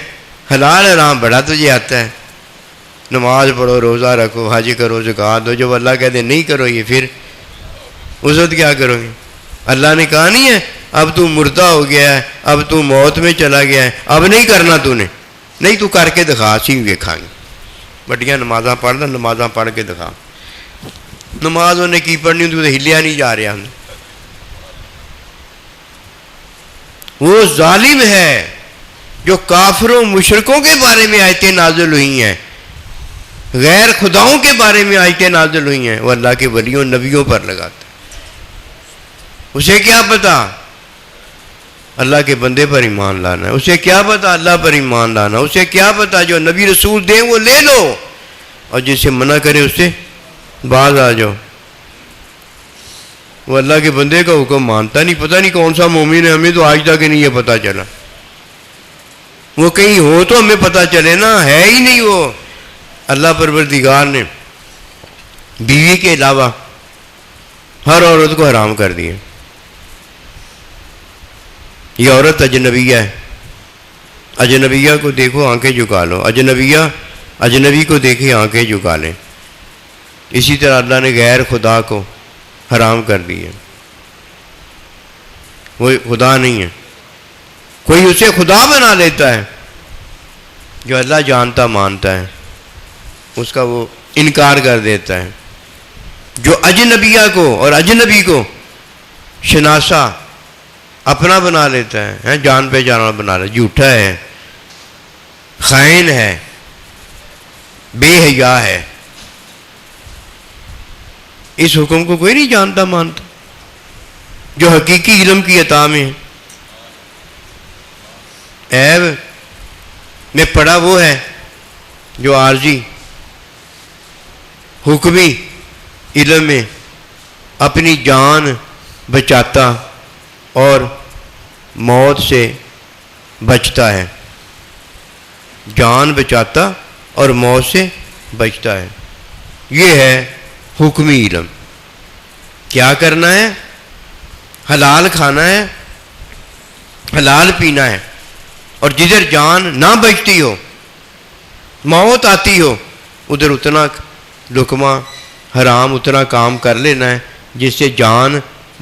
حلال حرام بڑا تجھے آتا ہے، نماز پڑھو، روزہ رکھو، حج کرو، زکوٰۃ دو. جب اللہ کہتے نہیں کرو یہ، پھر اس وقت کیا کرو گے؟ اللہ نے کہا نہیں ہے اب تو مردہ ہو گیا ہے، اب تو موت میں چلا گیا ہے، اب نہیں کرنا تو نے نہیں، تو کر کے دکھا، سی ویکھاں گے. بڑیاں نمازاں پڑھنا، نمازاں پڑھ کے دکھا. نماز انہیں کی پڑھنی تو ہلیا نہیں جا رہا. وہ ظالم ہے جو کافروں مشرکوں کے بارے میں آیتیں نازل ہوئی ہیں، غیر خداؤں کے بارے میں آیتیں نازل ہوئی ہیں، وہ اللہ کے ولیوں نبیوں پر لگاتا ہے. اسے کیا پتا اللہ کے بندے پر ایمان لانا ہے، اسے کیا پتا اللہ پر ایمان لانا، اسے کیا پتا جو نبی رسول دیں وہ لے لو اور جسے منع کرے اس سے باز آ جاؤ. وہ اللہ کے بندے کا حکم مانتا نہیں. پتہ نہیں کون سا مومن ہے، ہمیں تو آج تک نہیں یہ پتہ چلا. وہ کہیں ہو تو ہمیں پتہ چلے نا، ہے ہی نہیں. وہ اللہ پروردگار نے بیوی کے علاوہ ہر عورت کو حرام کر دیا. یہ عورت اجنبیہ ہے. اجنبیہ کو دیکھو آنکھیں جھکا لو، اجنبی کو دیکھے آنکھیں جھکا لیں. اسی طرح اللہ نے غیر خدا کو حرام کر دیا. وہ خدا نہیں ہے. کوئی اسے خدا بنا لیتا ہے، جو اللہ جانتا مانتا ہے اس کا وہ انکار کر دیتا ہے. جو اجنبیہ کو اور اجنبی کو شناسا اپنا بنا لیتا ہے، جان پہچان والا بنا لیتا ہے، جھوٹا ہے، خائن ہے، بے حیا ہے. اس حکم کو کوئی نہیں جانتا مانتا جو حقیقی علم کی عطا میں ہے. عیب میں پڑا وہ ہے جو عارضی حکمی علم میں اپنی جان بچاتا اور موت سے بچتا ہے. جان بچاتا اور موت سے بچتا ہے. یہ ہے حکمی علم. کیا کرنا ہے؟ حلال کھانا ہے، حلال پینا ہے، اور جدھر جان نہ بچتی ہو، موت آتی ہو، ادھر اتنا لقمہ حرام اتنا کام کر لینا ہے جس سے جان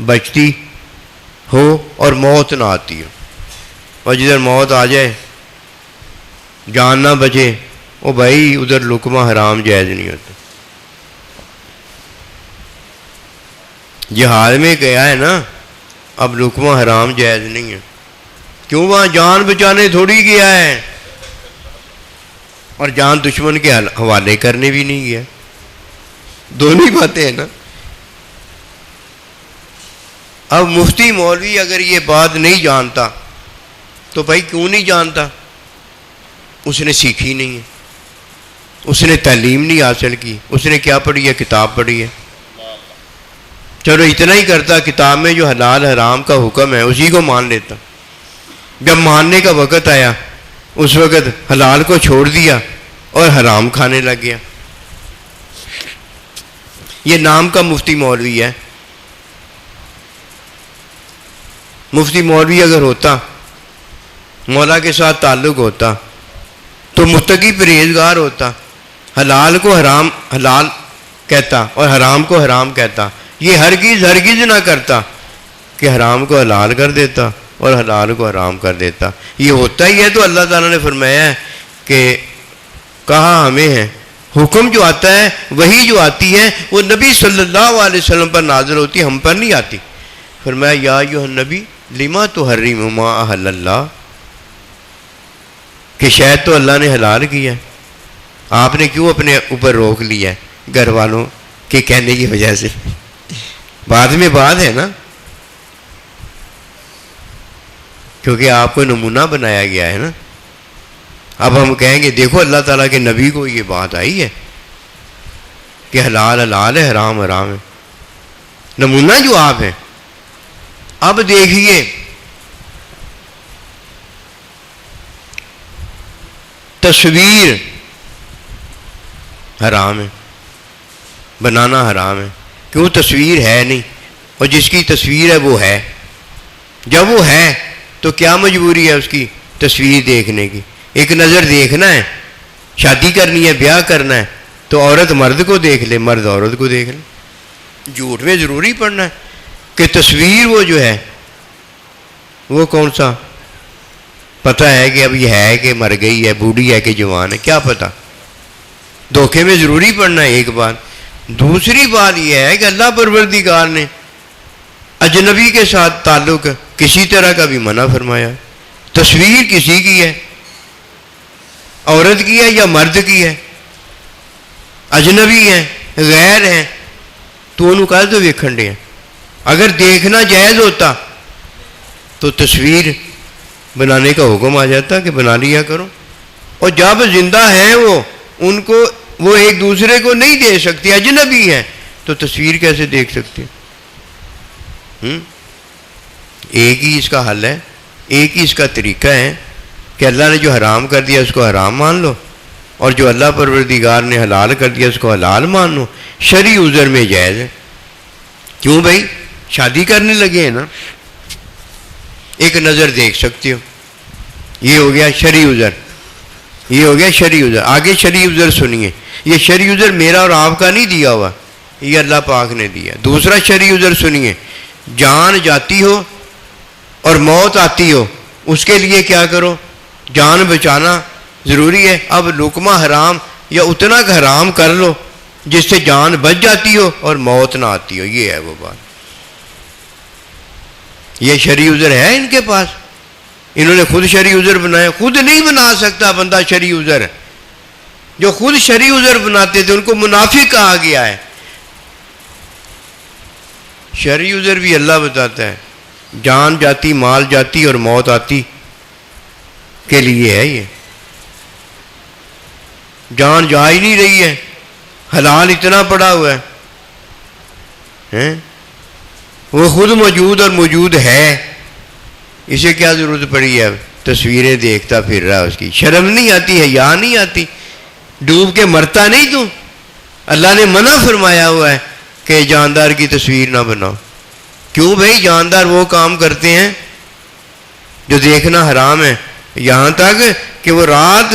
بچتی ہو اور موت نہ آتی ہو. اور جدھر موت آ جائے جان نہ بچے، او بھائی ادھر لقمہ حرام جائز نہیں ہوتا. جہاد میں گیا ہے نا، اب لقمہ حرام جائز نہیں ہے. کیوں؟ وہاں جان بچانے تھوڑی گیا ہے، اور جان دشمن کے حوالے کرنے بھی نہیں گیا. دونوں ہی باتیں ہیں نا. اب مفتی مولوی اگر یہ بات نہیں جانتا تو بھائی کیوں نہیں جانتا؟ اس نے سیکھی نہیں ہے، اس نے تعلیم نہیں حاصل کی. اس نے کیا پڑھی ہے؟ کتاب پڑھی ہے. چلو اتنا ہی کرتا، کتاب میں جو حلال حرام کا حکم ہے اسی کو مان لیتا. جب ماننے کا وقت آیا اس وقت حلال کو چھوڑ دیا اور حرام کھانے لگ گیا. یہ نام کا مفتی مولوی ہے. مفتی مولوی اگر ہوتا، مولا کے ساتھ تعلق ہوتا تو متقی پرہیزگار ہوتا، حلال کو حرام حلال کہتا اور حرام کو حرام کہتا. یہ ہرگز نہ کرتا کہ حرام کو حلال کر دیتا اور حلال کو حرام کر دیتا. یہ ہوتا ہی ہے تو اللہ تعالیٰ نے فرمایا ہے کہ کہا ہمیں ہے حکم جو آتا ہے، وہی جو آتی ہے وہ نبی صلی اللہ علیہ وسلم پر نازل ہوتی ہے، ہم پر نہیں آتی. فرمایا یا ایھا النبی لما تحرم ما احل اللہ، کہ شاید تو اللہ نے حلال کیا ہے، آپ نے کیوں اپنے اوپر روک لیا ہے گھر والوں کے کہنے کی وجہ سے؟ بعد میں بات ہے نا، کیونکہ آپ کو نمونہ بنایا گیا ہے نا. اب ہم کہیں گے دیکھو اللہ تعالیٰ کے نبی کو یہ بات آئی ہے کہ حلال حلال ہے، حرام حرام ہے. نمونہ جو آپ ہیں. اب دیکھیے تصویر حرام ہے، بنانا حرام ہے. کیوں؟ تصویر ہے نہیں، اور جس کی تصویر ہے وہ ہے. جب وہ ہے تو کیا مجبوری ہے اس کی تصویر دیکھنے کی؟ ایک نظر دیکھنا ہے، شادی کرنی ہے، بیاہ کرنا ہے تو عورت مرد کو دیکھ لے، مرد عورت کو دیکھ لے. جھوٹ میں ضروری پڑنا ہے کہ تصویر وہ جو ہے وہ کون سا؟ پتہ ہے کہ اب یہ ہے کہ مر گئی ہے، بوڑھی ہے کہ جوان ہے، کیا پتہ. دھوکے میں ضروری پڑنا ہے. ایک بات. دوسری بات یہ ہے کہ اللہ پروردگار نے اجنبی کے ساتھ تعلق کسی طرح کا بھی منع فرمایا. تصویر کسی کی ہے، عورت کی ہے یا مرد کی ہے، اجنبی ہے، غیر ہیں، تو انہوں کہا تو ویکھن دے. اگر دیکھنا جائز ہوتا تو تصویر بنانے کا حکم آ جاتا کہ بنا لیا کرو. اور جب زندہ ہیں وہ، ان کو وہ ایک دوسرے کو نہیں دے سکتے، اجنبی ہیں، تو تصویر کیسے دیکھ سکتے؟ ایک ہی اس کا حل ہے، ایک ہی اس کا طریقہ ہے کہ اللہ نے جو حرام کر دیا اس کو حرام مان لو، اور جو اللہ پروردگار نے حلال کر دیا اس کو حلال مان لو. شرعی عذر میں جائز ہے. کیوں بھائی؟ شادی کرنے لگے ہیں نا، ایک نظر دیکھ سکتے ہو، یہ ہو گیا شرعی عذر، یہ ہو گیا شرعی عذر. آگے شرعی عذر سنیے. یہ شرعی عذر میرا اور آپ کا نہیں دیا ہوا، یہ اللہ پاک نے دیا. دوسرا شرعی عذر سنیے. جان جاتی ہو اور موت آتی ہو، اس کے لیے کیا کرو؟ جان بچانا ضروری ہے. اب لقمہ حرام یا اتنا کا حرام کر لو جس سے جان بچ جاتی ہو اور موت نہ آتی ہو. یہ ہے وہ بات. یہ شرعی عذر ہے ان کے پاس. انہوں نے خود شرعی عذر بنایا. خود نہیں بنا سکتا بندہ شرعی عذر. جو خود شرعی عذر بناتے تھے ان کو منافق کہا گیا ہے. شرعی عذر بھی اللہ بتاتا ہے. جان جاتی، مال جاتی اور موت آتی کے لیے ہے. یہ جان جا ہی نہیں رہی ہے، حلال اتنا پڑا ہوا ہے، وہ خود موجود اور موجود ہے. اسے کیا ضرورت پڑی ہے؟ تصویریں دیکھتا پھر رہا. اس کی شرم نہیں آتی، حیا نہیں آتی؟ ڈوب کے مرتا نہیں تو؟ اللہ نے منع فرمایا ہوا ہے کہ جاندار کی تصویر نہ بناؤ. کیوں بھائی؟ جاندار وہ کام کرتے ہیں جو دیکھنا حرام ہے، یہاں تک کہ وہ رات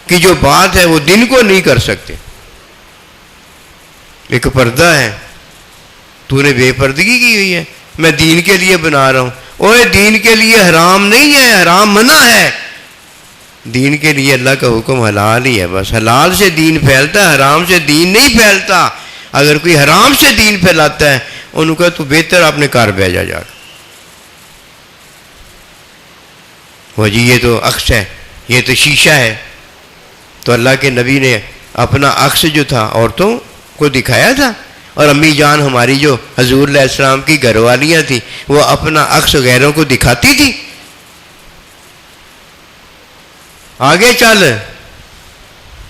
کی جو بات ہے وہ دن کو نہیں کر سکتے. ایک پردہ ہے، تو نے بے پردگی کی ہوئی ہے، میں دین کے لیے بنا رہا ہوں. اوے دین کے لیے حرام نہیں ہے، حرام منع ہے. دین کے لیے اللہ کا حکم حلال ہی ہے. بس حلال سے دین پھیلتا ہے، حرام سے دین نہیں پھیلتا. اگر کوئی حرام سے دین پھیلاتا ہے انہوں کا تو بہتر اپنے گھر بھیجا جا. وہ جی یہ تو عکس ہے، یہ تو شیشہ ہے. تو اللہ کے نبی نے اپنا عکس جو تھا عورتوں کو دکھایا تھا، اور امی جان ہماری جو حضور علیہ السلام کی گھر والیاں تھیں وہ اپنا عکس غیروں کو دکھاتی تھی. آگے چل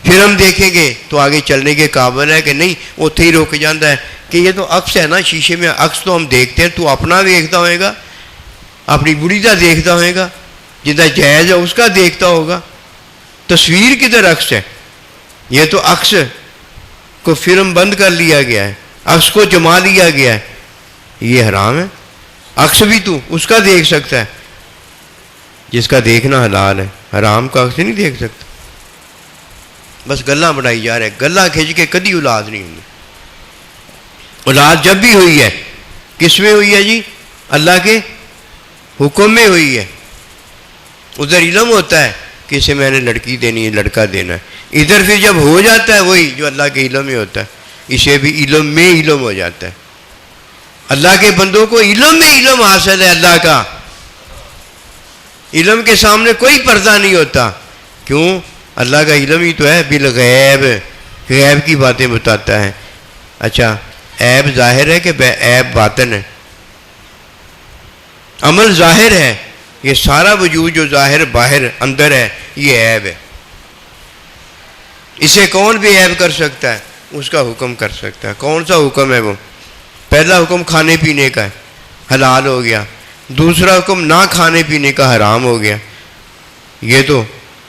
پھر ہم دیکھیں گے تو آگے چلنے کے قابل ہے کہ نہیں. اتنے ہی رک جاتا ہے کہ یہ تو عکس ہے نا، شیشے میں عکس تو ہم دیکھتے ہیں. تو اپنا دیکھتا ہوئے گا، اپنی بڑھی کا دیکھتا ہوئے گا، جدھر جائز ہے اس کا دیکھتا ہوگا. تصویر کدھر عکس ہے؟ یہ تو عکس کو فلم بند کر لیا گیا ہے، عکس کو جما لیا گیا ہے. یہ حرام ہے. عکس بھی تو اس کا دیکھ سکتا ہے جس کا دیکھنا حلال ہے، حرام کا عکس نہیں دیکھ سکتا. بس گلاں بڑھائی جا رہے. گلا کھینچ کے کدی اولاد نہیں ہوئی. اولاد جب بھی ہوئی ہے کس میں ہوئی ہے جی؟ اللہ کے حکم میں ہوئی ہے. ادھر علم ہوتا ہے کہ اسے میں نے لڑکی دینی ہے، لڑکا دینا ہے. ادھر پھر جب ہو جاتا ہے وہی جو اللہ کے علم میں ہوتا ہے، اسے بھی علم میں علم ہو جاتا ہے. اللہ کے بندوں کو علم میں علم حاصل ہے. اللہ کا علم کے سامنے کوئی پردہ نہیں ہوتا. کیوں؟ اللہ کا علم ہی تو ہے بالغیب، غیب کی باتیں بتاتا ہے. اچھا عیب ظاہر ہے کہ عیب باطن ہے؟ عمل ظاہر ہے. یہ سارا وجود جو ظاہر باہر اندر ہے یہ عیب ہے. اسے کون بھی عیب کر سکتا ہے؟ اس کا حکم کر سکتا ہے. کون سا حکم ہے وہ؟ پہلا حکم کھانے پینے کا ہے، حلال ہو گیا. دوسرا حکم نہ کھانے پینے کا، حرام ہو گیا. یہ تو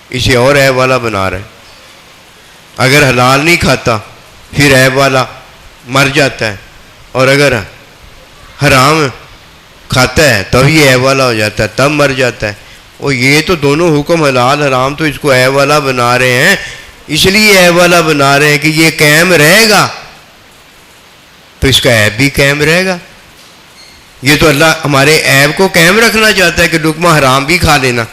اسے اور عیب والا بنا رہا ہے. اگر حلال نہیں کھاتا پھر عیب والا مر جاتا ہے، اور اگر حرام کھاتا ہے تب یہ عیب والا ہو جاتا ہے، تب مر جاتا ہے. اور یہ تو دونوں حکم حلال حرام تو اس کو عیب والا بنا رہے ہیں. اس لیے عیب والا بنا رہے ہیں کہ یہ قائم رہے گا تو اس کا عیب بھی قائم رہے گا. یہ تو اللہ ہمارے عیب کو قائم رکھنا چاہتا ہے کہ لقمہ حرام بھی کھا لینا.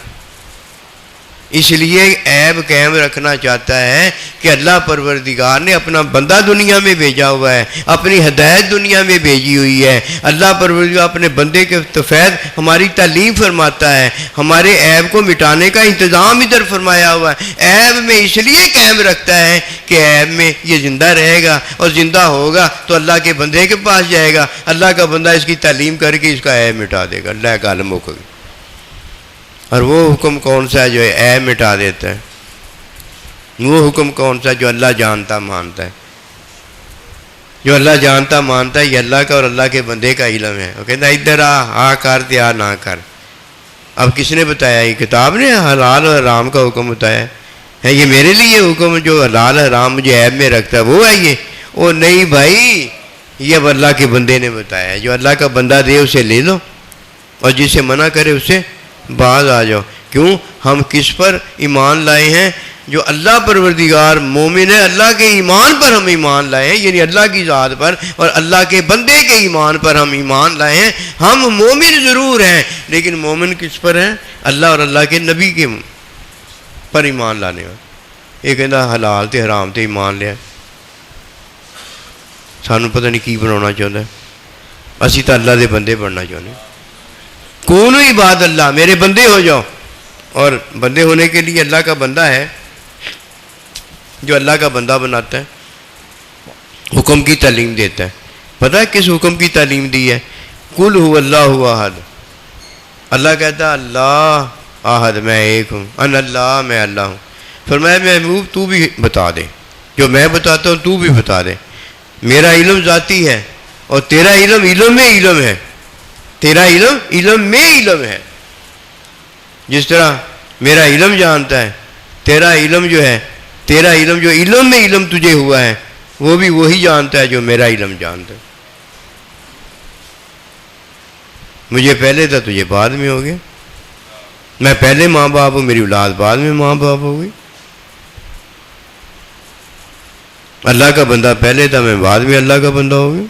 اس لیے عیب قائم رکھنا چاہتا ہے کہ اللہ پروردگار نے اپنا بندہ دنیا میں بھیجا ہوا ہے، اپنی ہدایت دنیا میں بھیجی ہوئی ہے. اللہ پروردگار اپنے بندے کے تفید ہماری تعلیم فرماتا ہے، ہمارے عیب کو مٹانے کا انتظام ادھر فرمایا ہوا ہے. عیب میں اس لیے قائم رکھتا ہے کہ عیب میں یہ زندہ رہے گا، اور زندہ ہوگا تو اللہ کے بندے کے پاس جائے گا. اللہ کا بندہ اس کی تعلیم کر کے اس کا عیب مٹا دے گا. اللہ کا عالم ہوگا. اور وہ حکم کون سا ہے جو عیب مٹا دیتا ہے؟ وہ حکم کون سا جو اللہ جانتا مانتا ہے؟ جو اللہ جانتا مانتا ہے یہ اللہ کا اور اللہ کے بندے کا علم ہے. وہ کہتا ہے ادھر آ کر تے آ نہ کر. اب کس نے بتایا؟ یہ کتاب نے حلال اور حرام کا حکم بتایا ہے. یہ میرے لیے حکم جو حلال حرام مجھے عیب میں رکھتا ہے وہ ہے یہ؟ وہ نہیں بھائی، یہ اب اللہ کے بندے نے بتایا ہے. جو اللہ کا بندہ دے اسے لے لو، اور جسے منع کرے اسے باز آ جاؤ. کیوں؟ ہم کس پر ایمان لائے ہیں؟ جو اللہ پروردگار مومن ہے، اللہ کے ایمان پر ہم ایمان لائے ہیں، یعنی اللہ کی ذات پر اور اللہ کے بندے کے ایمان پر ہم ایمان لائے ہیں. ہم مومن ضرور ہیں لیکن مومن کس پر ہیں؟ اللہ اور اللہ کے نبی کے پر ایمان لانے والے. یہ کہنا حلال تے حرام تے ایمان لیا. سانو پتہ نہیں کی بنانا چاہتا ہے. اسی تو اللہ دے بندے بننا چاہتے ہیں. کون عباد اللہ، میرے بندے ہو جاؤ. اور بندے ہونے کے لیے اللہ کا بندہ ہے جو اللہ کا بندہ بناتا ہے، حکم کی تعلیم دیتا ہے. پتہ ہے کس حکم کی تعلیم دی ہے؟ قل هو اللہ احد. اللہ کہتا ہے اللہ احد، میں ایک ہوں. ان اللہ، میں اللہ ہوں. فرمایا محبوب تو بھی بتا دے، جو میں بتاتا ہوں تو بھی بتا دے. میرا علم ذاتی ہے اور تیرا علم علم میں علم ہے. تیرا علم علم میں علم ہے. جس طرح میرا علم جانتا ہے، تیرا علم جو ہے، تیرا علم جو علم میں علم تجھے ہوا ہے وہ بھی وہی جانتا ہے جو میرا علم جانتا ہے. مجھے پہلے تھا تجھے بعد میں ہو گیا. میں پہلے ماں باپ ہوں، میری اولاد بعد میں ماں باپ ہو گئی. اللہ کا بندہ پہلے تھا، میں بعد میں اللہ کا بندہ ہو گیا.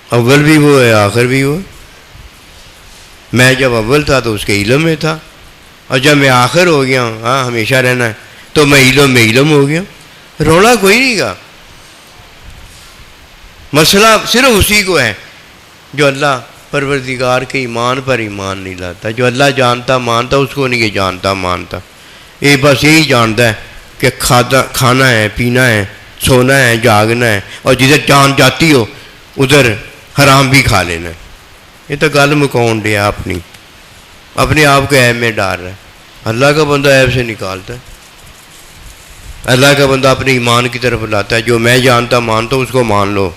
اول بھی وہ ہے، آخر بھی وہ ہے. میں جب اول تھا تو اس کے علم میں تھا، اور جب میں آخر ہو گیا ہوں، ہاں ہمیشہ رہنا ہے، تو میں علم میں علم ہو گیا. رولا کوئی نہیں گا. مسئلہ صرف اسی کو ہے جو اللہ پروردگار کے ایمان پر ایمان نہیں لاتا. جو اللہ جانتا مانتا، اس کو نہیں کہ جانتا مانتا. یہ بس یہی جانتا ہے کہ کھانا ہے، پینا ہے، سونا ہے، جاگنا ہے، اور جدھر جان جاتی ہو ادھر حرام بھی کھا لینا ہے. یہ تو گل مکون دیا اپنے آپ کو عیب میں ڈال رہا ہے. اللہ کا بندہ عیب سے نکالتا ہے. اللہ کا بندہ اپنے ایمان کی طرف لاتا ہے. جو میں جانتا مانتا ہوں اس کو مان لو،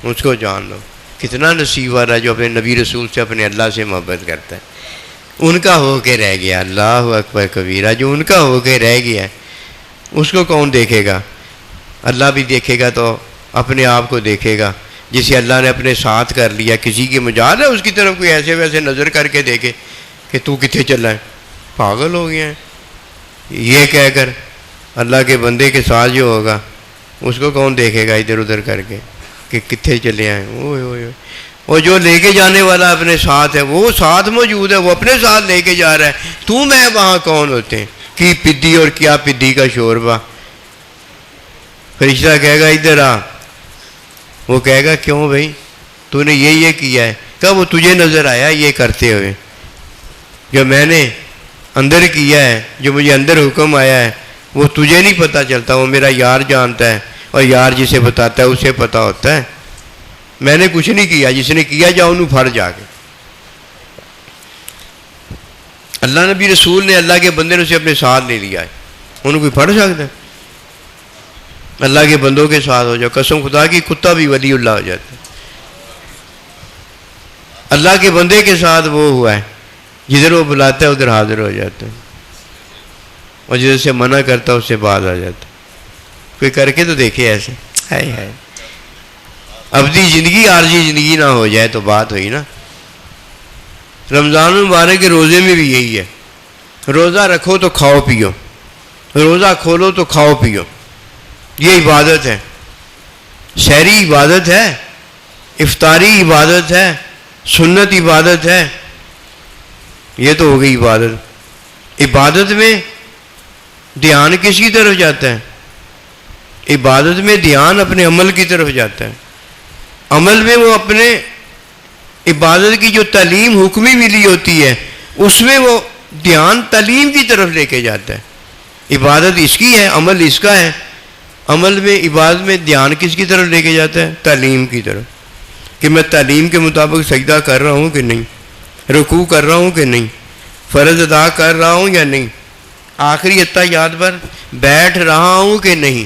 اس کو جان لو. کتنا نصیب والا جو اپنے نبی رسول سے، اپنے اللہ سے محبت کرتا ہے. ان کا ہو کے رہ گیا. اللہ اکبر کبیرہ. جو ان کا ہو کے رہ گیا اس کو کون دیکھے گا؟ اللہ بھی دیکھے گا تو اپنے آپ کو دیکھے گا. جسے اللہ نے اپنے ساتھ کر لیا، کسی کی مجال ہے اس کی طرف کوئی ایسے ویسے نظر کر کے دیکھے کہ تو کتنے چلا ہے، پاگل ہو گیا ہے. یہ کہہ کر اللہ کے بندے کے ساتھ جو ہوگا اس کو کون دیکھے گا ادھر ادھر کر کے کہ کتنے چلے ہیں. اور جو لے کے جانے والا اپنے ساتھ ہے، وہ ساتھ موجود ہے، وہ اپنے ساتھ لے کے جا رہا ہے. تو میں وہاں کون ہوتے ہیں؟ کی پدی اور کیا پدی کا شوربہ. فرشتہ کہے گا ادھر آ. وہ کہے گا کیوں بھائی تو نے یہ کیا ہے؟ کہا وہ تجھے نظر آیا یہ کرتے ہوئے. جو میں نے اندر کیا ہے، جو مجھے اندر حکم آیا ہے، وہ تجھے نہیں پتہ چلتا. وہ میرا یار جانتا ہے، اور یار جسے بتاتا ہے اسے پتہ ہوتا ہے. میں نے کچھ نہیں کیا، جس نے کیا جا انہوں پھڑ جا کے. اللہ نبی رسول نے اللہ کے بندے نے اسے اپنے ساتھ لے لیا ہے. انہوں کوئی پھڑ سکتا ہے؟ اللہ کے بندوں کے ساتھ ہو جاؤ، قسم خدا کی کتا بھی ولی اللہ ہو جاتا ہے. اللہ کے بندے کے ساتھ وہ ہوا ہے، جدھر وہ بلاتا ہے ادھر حاضر ہو جاتا ہے، اور جدھر سے منع کرتا ہے اس سے باز آ جاتا ہے. کوئی کر کے تو دیکھے ایسے. ہائے ابدی زندگی عارضی زندگی نہ ہو جائے تو بات ہوئی نا. رمضان المبارک کے روزے میں بھی یہی ہے. روزہ رکھو تو کھاؤ پیو، روزہ کھولو تو کھاؤ پیو. یہ عبادت ہے. سحری عبادت ہے، افطاری عبادت ہے، سنت عبادت ہے. یہ تو ہو گئی عبادت. عبادت میں دھیان کس کی طرف جاتا ہے؟ عبادت میں دھیان اپنے عمل کی طرف جاتا ہے. عمل میں وہ اپنے عبادت کی جو تعلیم حکمی ملی ہوتی ہے اس میں وہ دھیان تعلیم کی طرف لے کے جاتا ہے. عبادت اس کی ہے، عمل اس کا ہے. عمل میں عبادت میں دھیان کس کی طرف لے کے جاتا ہے؟ تعلیم کی طرف. کہ میں تعلیم کے مطابق سجدہ کر رہا ہوں کہ نہیں، رکوع کر رہا ہوں کہ نہیں، فرض ادا کر رہا ہوں یا نہیں، آخری اتحیات پر بیٹھ رہا ہوں کہ نہیں.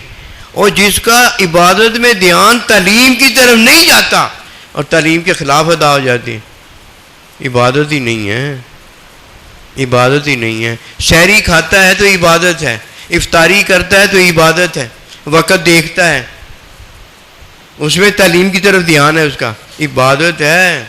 اور جس کا عبادت میں دھیان تعلیم کی طرف نہیں جاتا اور تعلیم کے خلاف ادا ہو جاتی ہے، عبادت ہی نہیں ہے. عبادت ہی نہیں ہے. سحری کھاتا ہے تو عبادت ہے، افطاری کرتا ہے تو عبادت ہے، وقت دیکھتا ہے اس میں تعلیم کی طرف دھیان ہے، اس کا عبادت ہے.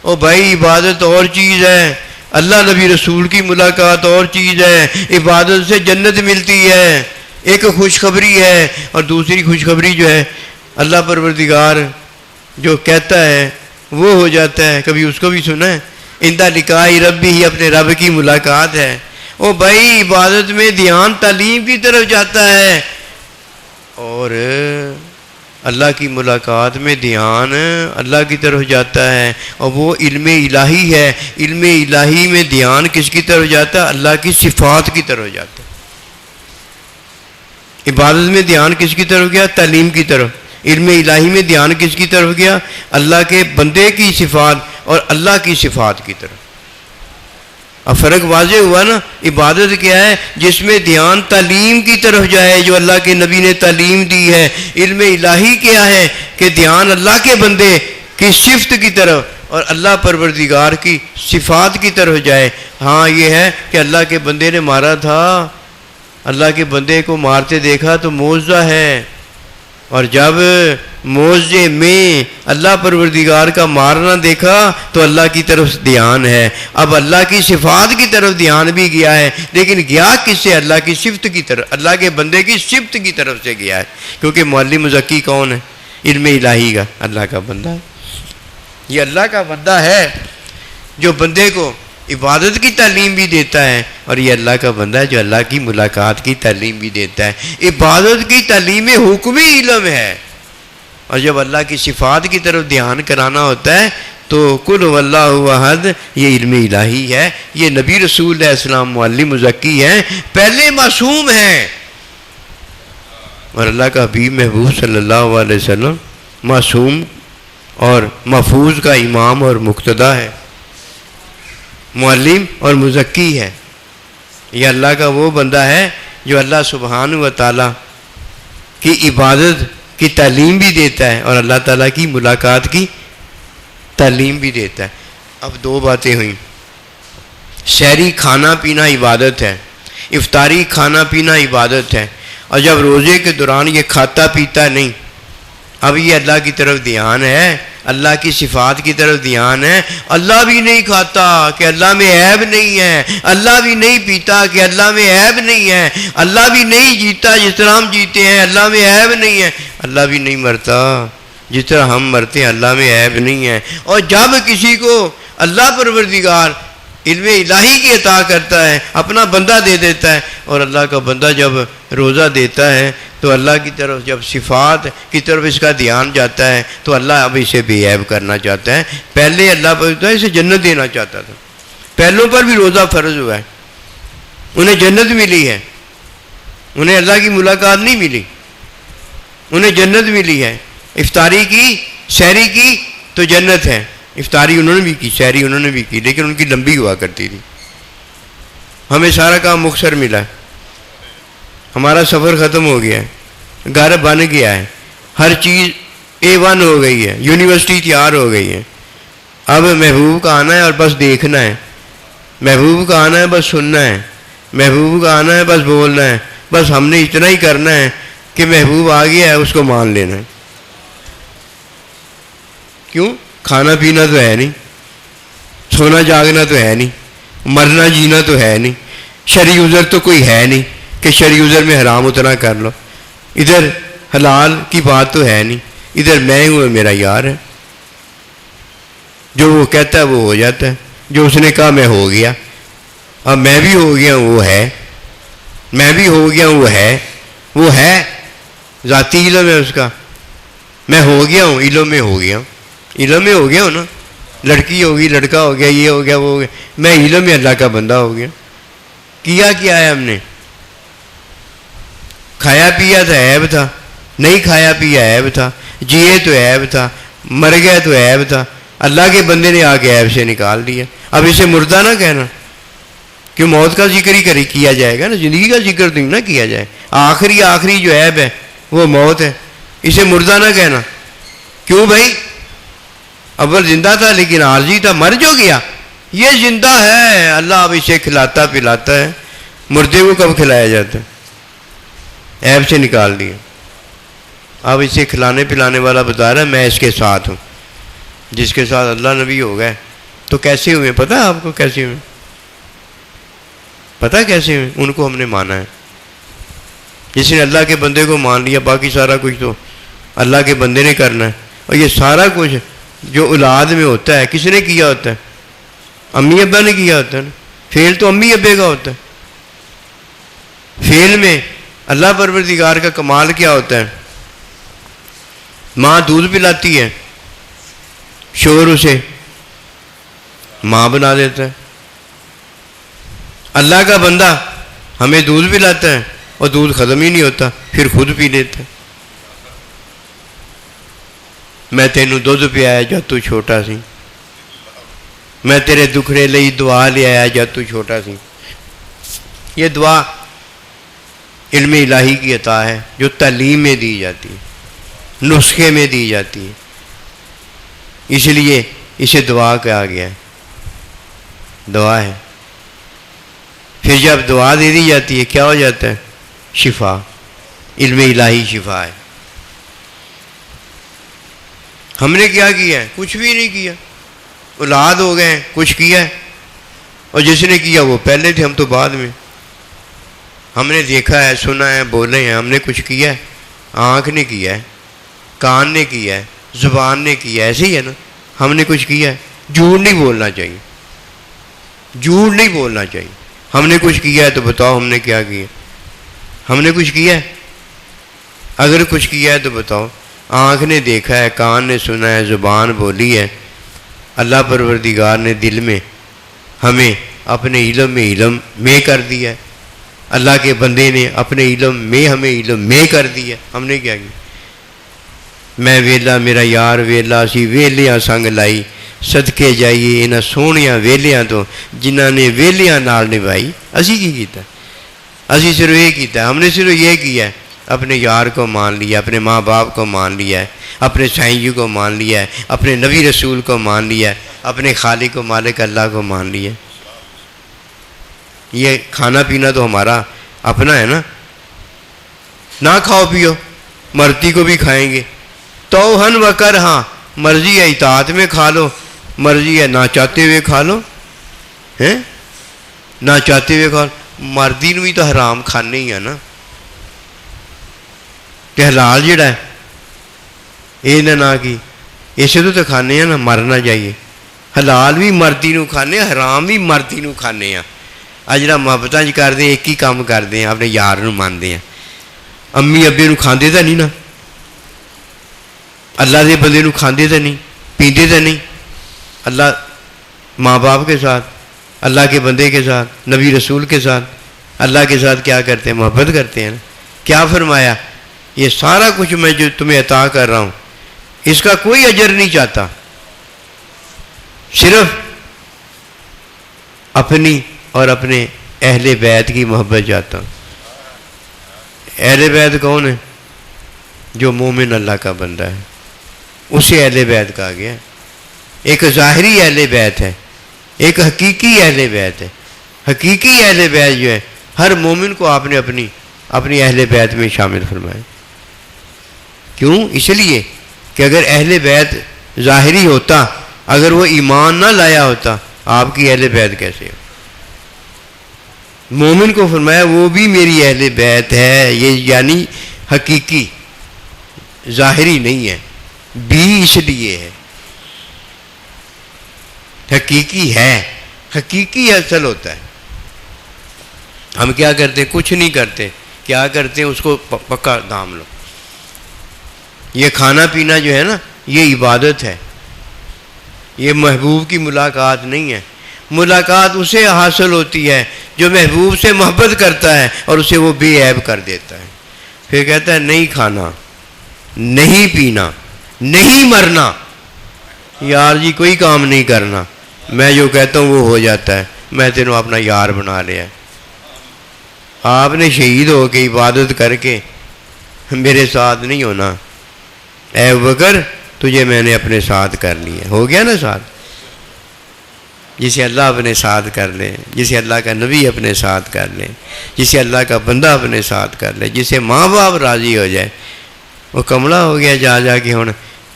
او بھائی عبادت اور چیز ہے، اللہ نبی رسول کی ملاقات اور چیز ہے. عبادت سے جنت ملتی ہے، ایک خوشخبری ہے. اور دوسری خوشخبری جو ہے اللہ پروردگار جو کہتا ہے وہ ہو جاتا ہے. کبھی اس کو بھی سنا ہے؟ اندہ لقاء ربی ہی، اپنے رب کی ملاقات ہے. او بھائی عبادت میں دھیان تعلیم کی طرف جاتا ہے، اور اللہ کی ملاقات میں دھیان اللہ کی طرف جاتا ہے. اور وہ علم الہی ہے. علم الہی میں دھیان کس کی طرف جاتا ہے؟ اللہ کی صفات کی طرف جاتا ہے. عبادت میں دھیان کس کی طرف گیا؟ تعلیم کی طرف. علم الہی میں دھیان کس کی طرف گیا؟ اللہ کے بندے کی صفات اور اللہ کی صفات کی طرف. اب فرق واضح ہوا نا. عبادت کیا ہے؟ جس میں دھیان تعلیم کی طرف جائے جو اللہ کے نبی نے تعلیم دی ہے. علم الہی کیا ہے؟ کہ دھیان اللہ کے بندے کی صفت کی طرف اور اللہ پروردگار کی صفات کی طرف جائے. ہاں یہ ہے کہ اللہ کے بندے نے مارا تھا، اللہ کے بندے کو مارتے دیکھا تو معجزہ ہے. اور جب موضع میں اللہ پروردگار کا مارنا دیکھا تو اللہ کی طرف دھیان ہے. اب اللہ کی صفات کی طرف دھیان بھی گیا ہے، لیکن گیا کس سے؟ اللہ کی صفت کی طرف، اللہ کے بندے کی صفت کی طرف سے گیا ہے. کیونکہ معلم مزکی کون ہے؟ علم الہی کا اللہ کا بندہ ہے. یہ اللہ کا بندہ ہے جو بندے کو عبادت کی تعلیم بھی دیتا ہے، اور یہ اللہ کا بندہ ہے جو اللہ کی ملاقات کی تعلیم بھی دیتا ہے. عبادت کی تعلیم حکمی علم ہے، اور جب اللہ کی صفات کی طرف دھیان کرانا ہوتا ہے تو قل هو اللہ احد، یہ علم الہی ہے. یہ نبی رسول علیہ السلام معلم مزکی ہیں، پہلے معصوم ہیں، اور اللہ کا حبیب محبوب صلی اللہ علیہ وسلم معصوم اور محفوظ کا امام اور مقتدا ہے، معلم اور مزکی ہے. یہ اللہ کا وہ بندہ ہے جو اللہ سبحانہ و تعالیٰ کی عبادت کی تعلیم بھی دیتا ہے اور اللہ تعالیٰ کی ملاقات کی تعلیم بھی دیتا ہے. اب دو باتیں ہوئیں. سحری کھانا پینا عبادت ہے، افطاری کھانا پینا عبادت ہے، اور جب روزے کے دوران یہ کھاتا پیتا نہیں، اب یہ اللہ کی طرف دھیان ہے، اللہ کی صفات کی طرف دھیان ہے. اللہ بھی نہیں کھاتا کہ اللہ میں عیب نہیں ہے، اللہ بھی نہیں پیتا کہ اللہ میں عیب نہیں ہے، اللہ بھی نہیں جیتا جس طرح ہم جیتے ہیں، اللہ میں عیب نہیں ہے، اللہ بھی نہیں مرتا جس طرح ہم مرتے ہیں، اللہ میں عیب نہیں ہے. اور جب کسی کو اللہ پروردگار علم الہی کی عطا کرتا ہے، اپنا بندہ دے دیتا ہے، اور اللہ کا بندہ جب روزہ دیتا ہے تو اللہ کی طرف جب صفات کی طرف اس کا دھیان جاتا ہے تو اللہ اب اسے بے عیب کرنا چاہتا ہے. پہلے اللہ پر اسے جنت دینا چاہتا تھا، پہلوں پر بھی روزہ فرض ہوا ہے، انہیں جنت ملی ہے، انہیں اللہ کی ملاقات نہیں ملی، انہیں جنت ملی ہے. افطاری کی، سحری کی تو جنت ہے. افطاری انہوں نے بھی کی، سحری انہوں نے بھی کی، لیکن ان کی لمبی ہوا کرتی تھی. ہمیں سارا کام مختصر ملا ہے، ہمارا سفر ختم ہو گیا ہے، گھر بن گیا ہے، ہر چیز A1 ہو گئی ہے، یونیورسٹی تیار ہو گئی ہے. اب محبوب کا آنا ہے اور بس دیکھنا ہے، محبوب کا آنا ہے بس سننا ہے، محبوب کا آنا ہے بس بولنا ہے. بس ہم نے اتنا ہی کرنا ہے کہ محبوب آ گیا ہے، اس کو مان لینا ہے. کیوں؟ کھانا پینا تو ہے نہیں، سونا جاگنا تو ہے نہیں، مرنا جینا تو ہے نہیں، شرعی عذر تو کوئی ہے نہیں کہ شرعی عذر میں حرام اتنا کر لو. ادھر حلال کی بات تو ہے نہیں، ادھر میں ہوں میرا یار ہے، جو وہ کہتا ہے وہ ہو جاتا ہے، جو اس نے کہا میں ہو گیا. اب میں بھی ہو گیا ہوں وہ ہے، میں بھی ہو گیا ہوں وہ ہے ذاتی علم ہے اس کا. میں ہو گیا ہوں، علم میں ہو گیا ہوں، علم میں ہو گیا ہوں نا. لڑکی ہوگی، لڑکا ہو گیا، یہ ہو گیا، وہ ہو گیا، میں علم میں اللہ کا بندہ ہو گیا. کیا ہے ہم نے؟ کھایا پیا تو عیب تھا، نہیں کھایا پیا عیب تھا، جیے تو عیب تھا، مر گیا تو عیب تھا. اللہ کے بندے نے آ کے عیب سے نکال دیا. اب اسے مردہ نہ کہنا، کہ موت کا ذکر ہی کیا جائے گا نا، زندگی کا ذکر نہیں نہ کیا جائے. آخری جو عیب ہے وہ موت ہے، اسے مردہ نہ کہنا. کیوں بھائی؟ اول زندہ تھا لیکن عارضی تھا، مر جو گیا. یہ زندہ ہے، اللہ اب اسے کھلاتا پلاتا ہے. مردے کو کب کھلایا جاتا ہے؟ عیب سے نکال دیا. اب اسے کھلانے پلانے والا بتا رہا ہے میں اس کے ساتھ ہوں. جس کے ساتھ اللہ نبی ہو گئے تو کیسے ہوئے پتہ ہے آپ کو؟ کیسے ہوئے پتہ؟ کیسے ہوئے؟ ان کو ہم نے مانا ہے. جس نے اللہ کے بندے کو مان لیا، باقی سارا کچھ تو اللہ کے بندے نے کرنا ہے. اور یہ سارا کچھ جو اولاد میں ہوتا ہے کس نے کیا ہوتا ہے؟ امی ابا نے کیا ہوتا ہے نا. فعل تو امی ابے کا ہوتا ہے. فعل میں اللہ پروردگار کا کمال کیا ہوتا ہے؟ ماں دودھ پلاتی ہے، شوہر اسے ماں بنا دیتا ہے. اللہ کا بندہ ہمیں دودھ پلاتا ہے اور دودھ ختم ہی نہیں ہوتا، پھر خود پی لیتا ہے. میں تینوں دودھ پیا جب تو چھوٹا سی، میں تیرے دکھڑے لئی دعا لے آیا جب تو چھوٹا سی. یہ دعا علم الہی کی عطا ہے جو تعلیم میں دی جاتی ہے، نسخے میں دی جاتی ہے. اس لیے اسے دعا کہا گیا ہے، دعا ہے. پھر جب دعا دے دی جاتی ہے کیا ہو جاتا ہے؟ شفا. علم الہی شفا ہے. ہم نے کیا کیا ہے؟ کچھ بھی نہیں کیا. اولاد ہو گئے کچھ کیا ہے؟ اور جس نے کیا وہ پہلے تھے، ہم تو بعد میں. ہم نے دیکھا ہے، سنا ہے، بولے ہیں، ہم نے کچھ کیا ہے؟ آنکھ نے کیا ہے، کان نے کیا ہے، زبان نے کیا ہے. ایسے ہی ہے نا، ہم نے کچھ کیا ہے. جھوٹ نہیں بولنا چاہیے، جھوٹ نہیں بولنا چاہیے. ہم نے کچھ کیا ہے تو بتاؤ ہم نے کیا کیا. ہم نے کچھ کیا ہے؟ اگر کچھ کیا ہے تو بتاؤ. آنکھ نے دیکھا ہے، کان نے سنا ہے، زبان بولی ہے. اللہ پروردگار نے دل میں ہمیں اپنے علم میں کر دیا ہے. اللہ کے بندے نے اپنے علم میں ہمیں علم میں کر دیا. ہم نے کیا کیا؟ میں ویلا میرا یار ویلا اسی ویلیاں سنگ لائی صدقے جائیے انہاں سونیاں ویلیاں تو جنہاں نے ویلیاں نال نبھائی. اسی کی کیتا؟ اسی صرف یہ کیتا. ہم نے صرف یہ کیا ہے، اپنے یار کو مان لیا، اپنے ماں باپ کو مان لیا ہے، اپنے سائیں جی کو مان لیا ہے، اپنے نبی رسول کو مان لیا ہے، اپنے خالق و مالک اللہ کو مان لیا ہے. یہ کھانا پینا تو ہمارا اپنا ہے نا. نہ کھاؤ پیو، مرضی کو بھی کھائیں گے. توہن و کر، ہاں مرضی ہے اطاعت میں کھا لو، مرضی ہے نہ چاہتے ہوئے کھا لو. ہیں نہ چاہتے ہوئے کھا لو. مردی نو بھی تو حرام کھانے ہی ہے نا. کہ حلال جڑا ہے یہ نہ کی اسے تو کھانے ہیں نا. مرنا چاہیے. حلال بھی مردی نو کھانے، حرام بھی مردی نو کھانے ہیں. جڑا محبت کرتے ہیں ایک ہی کام کرتے ہیں، اپنے یار نو مانتے ہیں. امی ابے نو کھاندے تو نہیں نا، اللہ دے بندے نو کھاندے تو نہیں، پیندے تو نہیں. اللہ ماں باپ کے ساتھ، اللہ کے بندے کے ساتھ، نبی رسول کے ساتھ، اللہ کے ساتھ کیا کرتے ہیں؟ محبت کرتے ہیں نا. کیا فرمایا؟ یہ سارا کچھ میں جو تمہیں عطا کر رہا ہوں اس کا کوئی اجر نہیں چاہتا، صرف اپنی اور اپنے اہل بیت کی محبت چاہتا ہوں. اہل بیت کون ہے؟ جو مومن اللہ کا بندہ ہے اسے اہل بیت کہا گیا. ایک ظاہری اہل بیت ہے، ایک حقیقی اہل بیت ہے. حقیقی اہل بیت جو ہے ہر مومن کو آپ نے اپنی اہل بیت میں شامل فرمایا. کیوں؟ اس لیے کہ اگر اہل بیت ظاہری ہوتا، اگر وہ ایمان نہ لایا ہوتا، آپ کی اہل بیت کیسے ہو؟ مومن کو فرمایا وہ بھی میری اہل بیت ہے. یہ یعنی حقیقی، ظاہری نہیں ہے. بھی اس لیے ہے، حقیقی ہے. حقیقی اصل ہوتا ہے. ہم کیا کرتے ہیں؟ کچھ نہیں کرتے. کیا کرتے ہیں؟ اس کو پکا دام لو. یہ کھانا پینا جو ہے نا یہ عبادت ہے. یہ محبوب کی ملاقات نہیں ہے. ملاقات اسے حاصل ہوتی ہے جو محبوب سے محبت کرتا ہے اور اسے وہ بے عیب کر دیتا ہے. پھر کہتا ہے نہیں کھانا، نہیں پینا، نہیں مرنا. یار جی کوئی کام نہیں کرنا، میں جو کہتا ہوں وہ ہو جاتا ہے. میں تینوں اپنا یار بنا لیا. آپ نے شہید ہو کے عبادت کر کے میرے ساتھ نہیں ہونا. اے ابوبکر تجھے میں نے اپنے ساتھ کر لیا. ہو گیا نا ساتھ. جسے اللہ اپنے ساتھ کر لے، جسے اللہ کا نبی اپنے ساتھ کر لے، جسے اللہ کا بندہ اپنے ساتھ کر لے، جسے ماں باپ راضی ہو جائے، وہ کملا ہو گیا. جا کے ہوں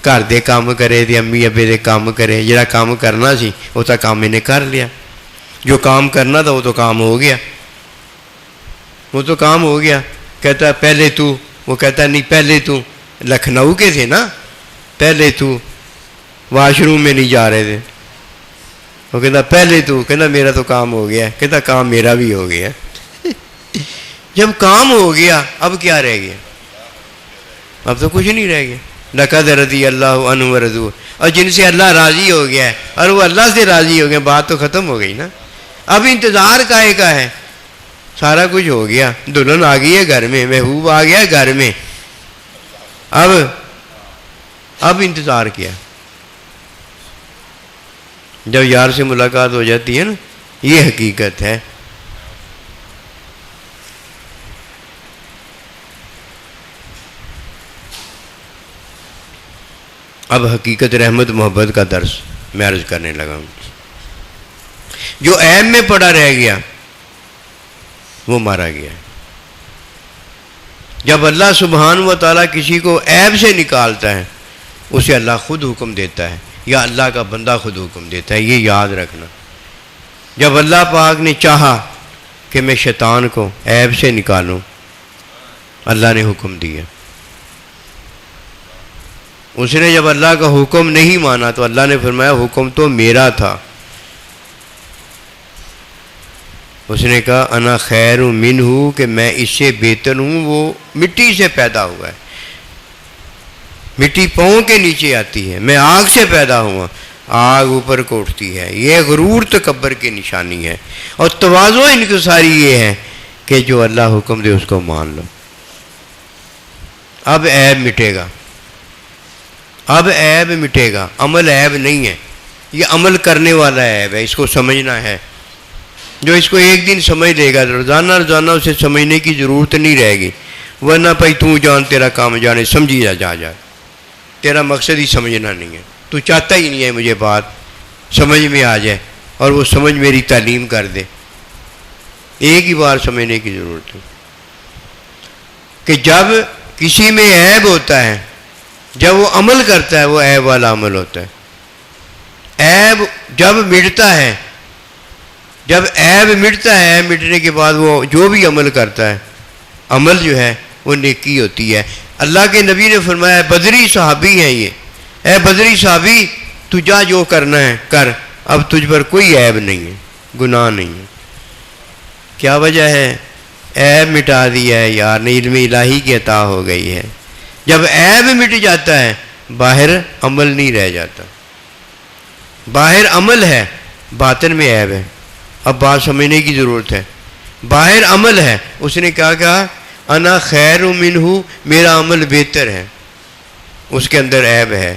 گھر دے کام کرے تے امی ابے دے کام کرے. جڑا کام کرنا سی وہ تو کام انہیں کر لیا. جو کام کرنا تھا وہ تو کام ہو گیا، وہ تو کام ہو گیا. کہتا ہے پہلے تو، وہ کہتا نہیں پہلے تو لکھنؤ کے تھے نا، پہلے تو واش روم میں نہیں جا رہے تھے. وہ کہتا پہلے تو، کہتا میرا تو کام ہو گیا. کہتا کام میرا بھی ہو گیا. جب کام ہو گیا اب کیا رہ گیا؟ اب تو کچھ نہیں رہ گیا. لقد رضی اللہ عنہ ورضوا. اور جن سے اللہ راضی ہو گیا ہے اور وہ اللہ سے راضی ہو گیا، بات تو ختم ہو گئی نا. اب انتظار کائے کا ہے؟ سارا کچھ ہو گیا. دلہن آ گئی ہے گھر میں، محبوب آ گیا ہے گھر میں. اب انتظار کیا. جب یار سے ملاقات ہو جاتی ہے نا، یہ حقیقت ہے. اب حقیقت رحمت محبت کا درس میں عرض کرنے لگا ہوں. جو عیب میں پڑا رہ گیا وہ مارا گیا. جب اللہ سبحانہ و تعالیٰ کسی کو عیب سے نکالتا ہے اسے اللہ خود حکم دیتا ہے یا اللہ کا بندہ خود حکم دیتا ہے. یہ یاد رکھنا. جب اللہ پاک نے چاہا کہ میں شیطان کو عیب سے نکالوں، اللہ نے حکم دیا. اس نے جب اللہ کا حکم نہیں مانا تو اللہ نے فرمایا حکم تو میرا تھا. اس نے کہا انا خیر منہ کہ میں اس سے بہتر ہوں. وہ مٹی سے پیدا ہوا ہے، مٹی پاؤں کے نیچے آتی ہے. میں آگ سے پیدا ہوا، آگ اوپر کو اٹھتی ہے. یہ غرور تکبر کی نشانی ہے. اور تواضع انکساری یہ ہے کہ جو اللہ حکم دے اس کو مان لو. اب عیب مٹے گا، اب عیب مٹے گا. عمل عیب نہیں ہے، یہ عمل کرنے والا عیب ہے. اس کو سمجھنا ہے. جو اس کو ایک دن سمجھ لے گا روزانہ روزانہ اسے سمجھنے کی ضرورت نہیں رہے گی. ورنہ بھائی تو جان تیرا کام جانے، سمجھی جا تیرا مقصد ہی سمجھنا نہیں ہے. تو چاہتا ہی نہیں ہے مجھے بات سمجھ میں آ جائے اور وہ سمجھ میری تعلیم کر دے. ایک ہی بار سمجھنے کی ضرورت ہے کہ جب کسی میں عیب ہوتا ہے، جب وہ عمل کرتا ہے وہ عیب والا عمل ہوتا ہے. عیب جب مٹتا ہے، جب عیب مٹتا ہے، مٹنے کے بعد وہ جو بھی عمل کرتا ہے، عمل جو ہے وہ نیکی ہوتی ہے. اللہ کے نبی نے فرمایا بدری صحابی ہیں یہ، اے بدری صحابی تو جا جو کرنا ہے کر، اب تجھ پر کوئی عیب نہیں ہے، گناہ نہیں ہے. کیا وجہ ہے؟ عیب مٹا دیا ہے یار نے، علم الہی کی عطا ہو گئی ہے. جب عیب مٹ جاتا ہے باہر عمل نہیں رہ جاتا. باہر عمل ہے، باطن میں عیب ہے. اب بات سمجھنے کی ضرورت ہے. باہر عمل ہے، اس نے کیا کہا انا خیر منہ، میرا عمل بہتر ہے. اس کے اندر عیب ہے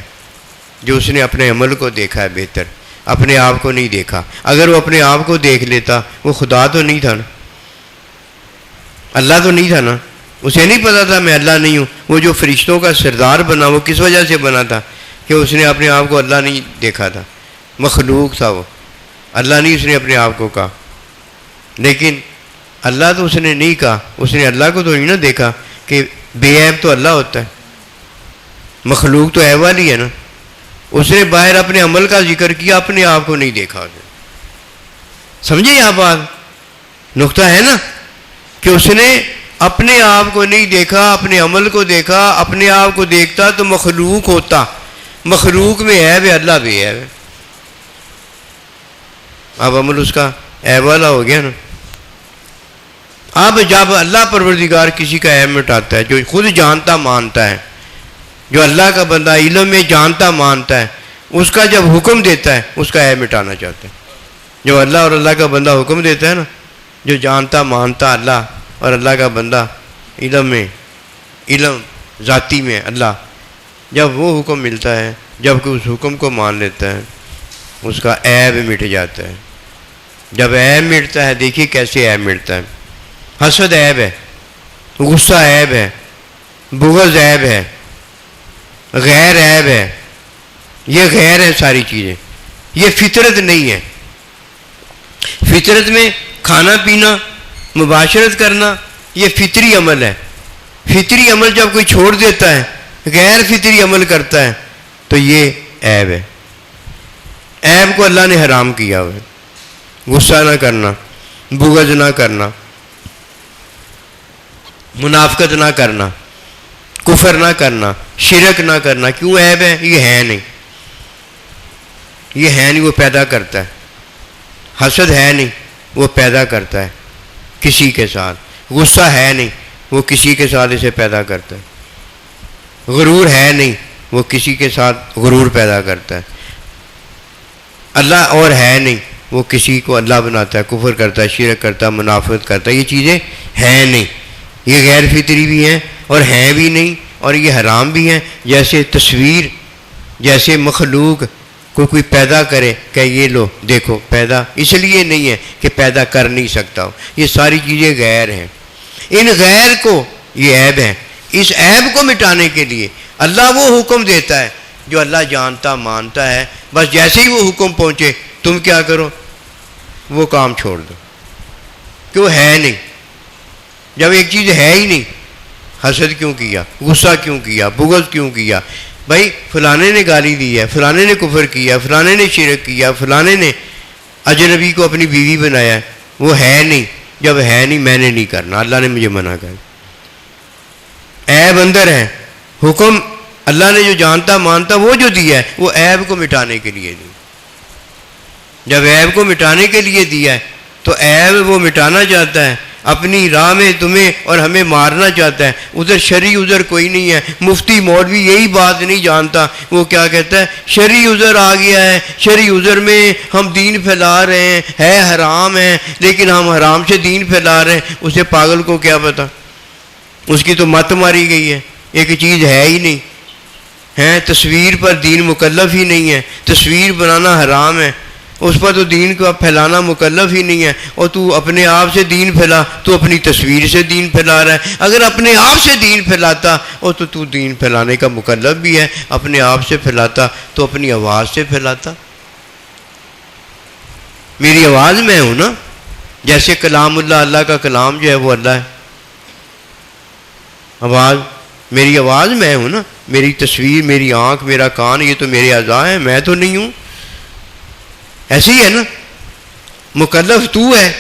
جو اس نے اپنے عمل کو دیکھا ہے بہتر، اپنے آپ کو نہیں دیکھا. اگر وہ اپنے آپ کو دیکھ لیتا وہ خدا تو نہیں تھا نا، اللہ تو نہیں تھا نا. اسے نہیں پتا تھا میں اللہ نہیں ہوں. وہ جو فرشتوں کا سردار بنا وہ کس وجہ سے بنا تھا؟ کہ اس نے اپنے آپ کو اللہ نہیں دیکھا تھا، مخلوق تھا وہ، اللہ نہیں اس نے اپنے آپ کو کہا. لیکن اللہ تو اس نے نہیں کہا، اس نے اللہ کو تو نہیں نا دیکھا کہ بے عیب تو اللہ ہوتا ہے، مخلوق تو عیب والی ہے نا. اس نے باہر اپنے عمل کا ذکر کیا، اپنے آپ کو نہیں دیکھا. سمجھے یہاں بات؟ نقطہ ہے نا کہ اس نے اپنے آپ کو نہیں دیکھا، اپنے عمل کو دیکھا. اپنے آپ کو دیکھتا تو مخلوق ہوتا، مخلوق میں عیب ہے، اللہ بے عیب ہے. اب عمل اس کا عیب والا ہو گیا نا. اب جب اللہ پروردگار کسی کا عیب مٹاتا ہے، جو خود جانتا مانتا ہے، جو اللہ کا بندہ علم میں جانتا مانتا ہے، اس کا جب حکم دیتا ہے اس کا عیب مٹانا چاہتا ہے. جو اللہ اور اللہ کا بندہ حکم دیتا ہے نا، جو جانتا مانتا اللہ اور اللہ کا بندہ علم میں، علم ذاتی میں اللہ، جب وہ حکم ملتا ہے، جب کہ اس حکم کو مان لیتا ہے اس کا عیب مٹ جاتا ہے. جب عیب مٹتا ہے، دیکھیے کیسے عیب مٹتا ہے. حسد عیب ہے، غصہ عیب ہے، بغض عیب ہے، غیر عیب ہے. یہ غیر ہے ساری چیزیں، یہ فطرت نہیں ہے. فطرت میں کھانا پینا، مباشرت کرنا، یہ فطری عمل ہے. فطری عمل جب کوئی چھوڑ دیتا ہے، غیر فطری عمل کرتا ہے تو یہ عیب ہے. عیب کو اللہ نے حرام کیا ہوا ہے. غصہ نہ کرنا، بغض نہ کرنا، منافقت نہ کرنا، کفر نہ کرنا، شرک نہ کرنا. کیوں عیب ہے؟ یہ ہے نہیں، یہ ہے نہیں، وہ پیدا کرتا ہے. حسد ہے نہیں، وہ پیدا کرتا ہے کسی کے ساتھ. غصہ ہے نہیں، وہ کسی کے ساتھ اسے پیدا کرتا ہے. غرور ہے نہیں، وہ کسی کے ساتھ غرور پیدا کرتا ہے. اللہ اور ہے نہیں، وہ کسی کو اللہ بناتا ہے، کفر کرتا ہے، شرک کرتا ہے، منافقت کرتا ہے. یہ چیزیں ہیں نہیں، یہ غیر فطری بھی ہیں اور ہیں بھی نہیں، اور یہ حرام بھی ہیں. جیسے تصویر، جیسے مخلوق کوئی پیدا کرے کہ یہ لو دیکھو پیدا، اس لیے نہیں ہے کہ پیدا کر نہیں سکتا ہو. یہ ساری چیزیں غیر ہیں. ان غیر کو، یہ عیب ہے، اس عیب کو مٹانے کے لیے اللہ وہ حکم دیتا ہے جو اللہ جانتا مانتا ہے. بس جیسے ہی وہ حکم پہنچے تم کیا کرو؟ وہ کام چھوڑ دو، کہ وہ ہے نہیں. جب ایک چیز ہے ہی نہیں، حسد کیوں کیا، غصہ کیوں کیا، بغض کیوں کیا، بھائی فلانے نے گالی دی ہے، فلانے نے کفر کیا، فلانے نے شرک کیا، فلانے نے اجنبی کو اپنی بیوی بنایا ہے، وہ ہے نہیں، جب ہے نہیں میں نے نہیں کرنا، اللہ نے مجھے منع کر، عیب اندر ہے، حکم اللہ نے جو جانتا مانتا وہ جو دیا ہے وہ عیب کو مٹانے کے لیے نہیں، جب عیب کو مٹانے کے لیے دیا ہے تو عیب وہ مٹانا چاہتا ہے، اپنی راہ میں تمہیں اور ہمیں مارنا چاہتا ہے، ادھر شرعی عذر کوئی نہیں ہے۔ مفتی مولوی یہی بات نہیں جانتا، وہ کیا کہتا ہے شرعی عذر آ گیا ہے، شرعی عذر میں ہم دین پھیلا رہے ہیں، ہے حرام ہے لیکن ہم حرام سے دین پھیلا رہے ہیں، اسے پاگل کو کیا پتا، اس کی تو مت ماری گئی ہے، ایک چیز ہے ہی نہیں ہے، تصویر پر دین مکلف ہی نہیں ہے، تصویر بنانا حرام ہے، اس پر تو دین کو پھیلانا مکلف ہی نہیں ہے، اور تو اپنے آپ سے دین پھیلا، تو اپنی تصویر سے دین پھیلا رہا ہے۔ اگر اپنے آپ سے دین پھیلاتا اور تو دین پھیلانے کا مکلف بھی ہے، اپنے آپ سے پھیلاتا تو اپنی آواز سے پھیلاتا۔ میری آواز میں ہوں نا، جیسے کلام اللہ کا کلام جو ہے وہ اللہ ہے، میری آواز میں ہوں نا، میری تصویر، میری آنکھ، میرا کان، یہ تو میرے اعضاء ہیں، میں تو نہیں ہوں، ایسے ہی ہے نا، مکلف تو ہے،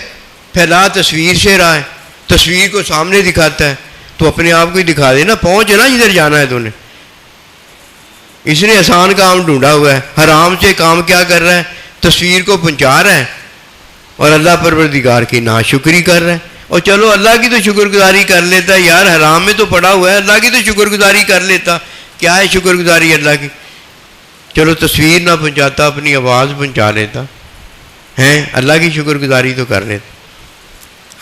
پھیلا تصویر سے رہا ہے، تصویر کو سامنے دکھاتا ہے، تو اپنے آپ کو ہی دکھا دے نا، پہنچ نا جدھر جانا ہے تو نے۔ اس نے آسان کام ڈھونڈا ہوا ہے، حرام سے کام کیا کر رہا ہے، تصویر کو پہنچا رہا ہے اور اللہ پروردگار کی ناشکری کر رہا ہے۔ اور چلو اللہ کی تو شکر گزاری کر لیتا ہے یار، حرام میں تو پڑا ہوا ہے، اللہ کی تو شکر گزاری کر لیتا، کیا ہے شکر گزاری اللہ کی، چلو تصویر نہ پہنچاتا اپنی آواز پہنچا لیتا ہیں، اللہ کی شکر گزاری تو کر لیتا،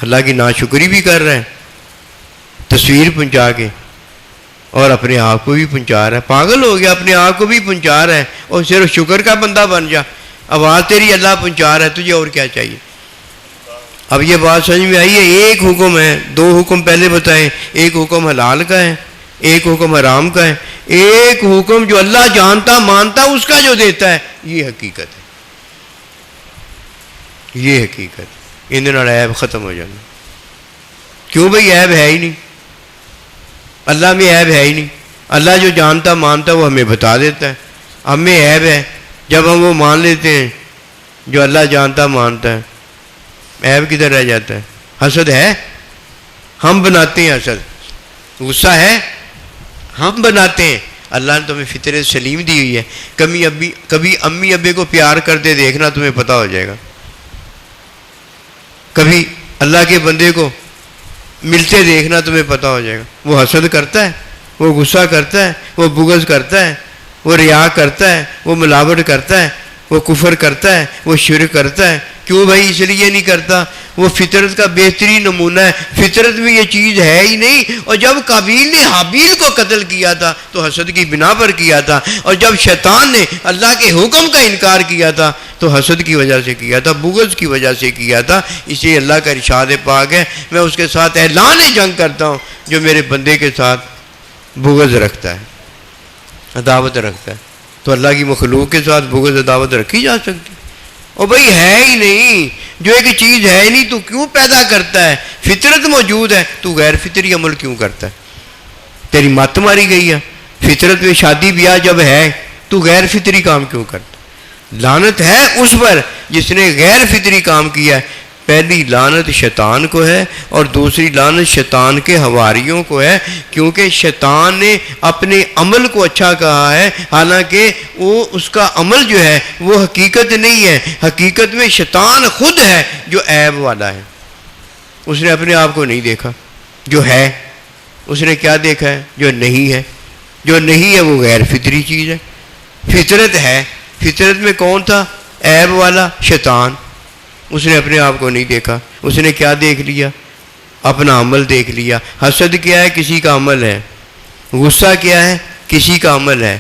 اللہ کی ناشکری بھی کر رہا ہے تصویر پہنچا کے، اور اپنے آپ کو بھی پہنچا رہا ہے، پاگل ہو گیا، اپنے آپ کو بھی پہنچا رہا ہے، اور صرف شکر کا بندہ بن جا، آواز تیری اللہ پہنچا رہا ہے، تجھے اور کیا چاہیے۔ اب یہ بات سمجھ میں آئی ہے، ایک حکم ہے، دو حکم پہلے بتائیں، ایک حکم حلال کا ہے، ایک حکم حرام کا ہے، ایک حکم جو اللہ جانتا مانتا اس کا جو دیتا ہے، یہ حقیقت ہے، یہ حقیقت، ان دنوں عیب ختم ہو جانا۔ کیوں بھئی عیب ہے ہی نہیں، اللہ میں عیب ہے ہی نہیں، اللہ جو جانتا مانتا وہ ہمیں بتا دیتا ہے، ہمیں عیب ہے جب ہم وہ مان لیتے ہیں جو اللہ جانتا مانتا ہے، عیب کدھر رہ جاتا ہے۔ حسد ہے، ہم بناتے ہیں حسد، غصہ ہے ہم بناتے ہیں، اللہ نے تمہیں فطرت سلیم دی ہوئی ہے، کبھی امی ابے کو پیار کرتے دیکھنا تمہیں پتہ ہو جائے گا، کبھی اللہ کے بندے کو ملتے دیکھنا تمہیں پتہ ہو جائے گا، وہ حسد کرتا ہے، وہ غصہ کرتا ہے، وہ بغض کرتا ہے، وہ ریا کرتا ہے، وہ ملاوٹ کرتا ہے، وہ کفر کرتا ہے، وہ شرک کرتا ہے۔ کیوں بھائی اس لیے نہیں کرتا، وہ فطرت کا بہترین نمونہ ہے، فطرت میں یہ چیز ہے ہی نہیں، اور جب قابیل نے حابیل کو قتل کیا تھا تو حسد کی بنا پر کیا تھا، اور جب شیطان نے اللہ کے حکم کا انکار کیا تھا تو حسد کی وجہ سے کیا تھا، بغض کی وجہ سے کیا تھا۔ اس لیے اللہ کا ارشاد پاک ہے، میں اس کے ساتھ اعلان جنگ کرتا ہوں جو میرے بندے کے ساتھ بغض رکھتا ہے، عداوت رکھتا ہے۔ تو اللہ کی مخلوق کے ساتھ بغض عداوت رکھی جا سکتی؟ اور بھائی ہے ہی نہیں، جو ایک چیز ہے ہی نہیں تو کیوں پیدا کرتا ہے؟ فطرت موجود ہے تو غیر فطری عمل کیوں کرتا ہے؟ تیری مت ماری گئی ہے، فطرت میں شادی بیاہ جب ہے تو غیر فطری کام کیوں کرتا ہے؟ لعنت ہے اس پر جس نے غیر فطری کام کیا ہے۔ پہلی لعنت شیطان کو ہے اور دوسری لعنت شیطان کے حواریوں کو ہے، کیونکہ شیطان نے اپنے عمل کو اچھا کہا ہے، حالانکہ وہ اس کا عمل جو ہے وہ حقیقت نہیں ہے، حقیقت میں شیطان خود ہے جو عیب والا ہے۔ اس نے اپنے آپ کو نہیں دیکھا جو ہے، اس نے کیا دیکھا ہے جو نہیں ہے، جو نہیں ہے وہ غیر فطری چیز ہے۔ فطرت ہے، فطرت میں کون تھا عیب والا؟ شیطان۔ اس نے اپنے آپ کو نہیں دیکھا، اس نے کیا دیکھ لیا؟ اپنا عمل دیکھ لیا۔ حسد کیا ہے؟ کسی کا عمل ہے۔ غصہ کیا ہے؟ کسی کا عمل ہے۔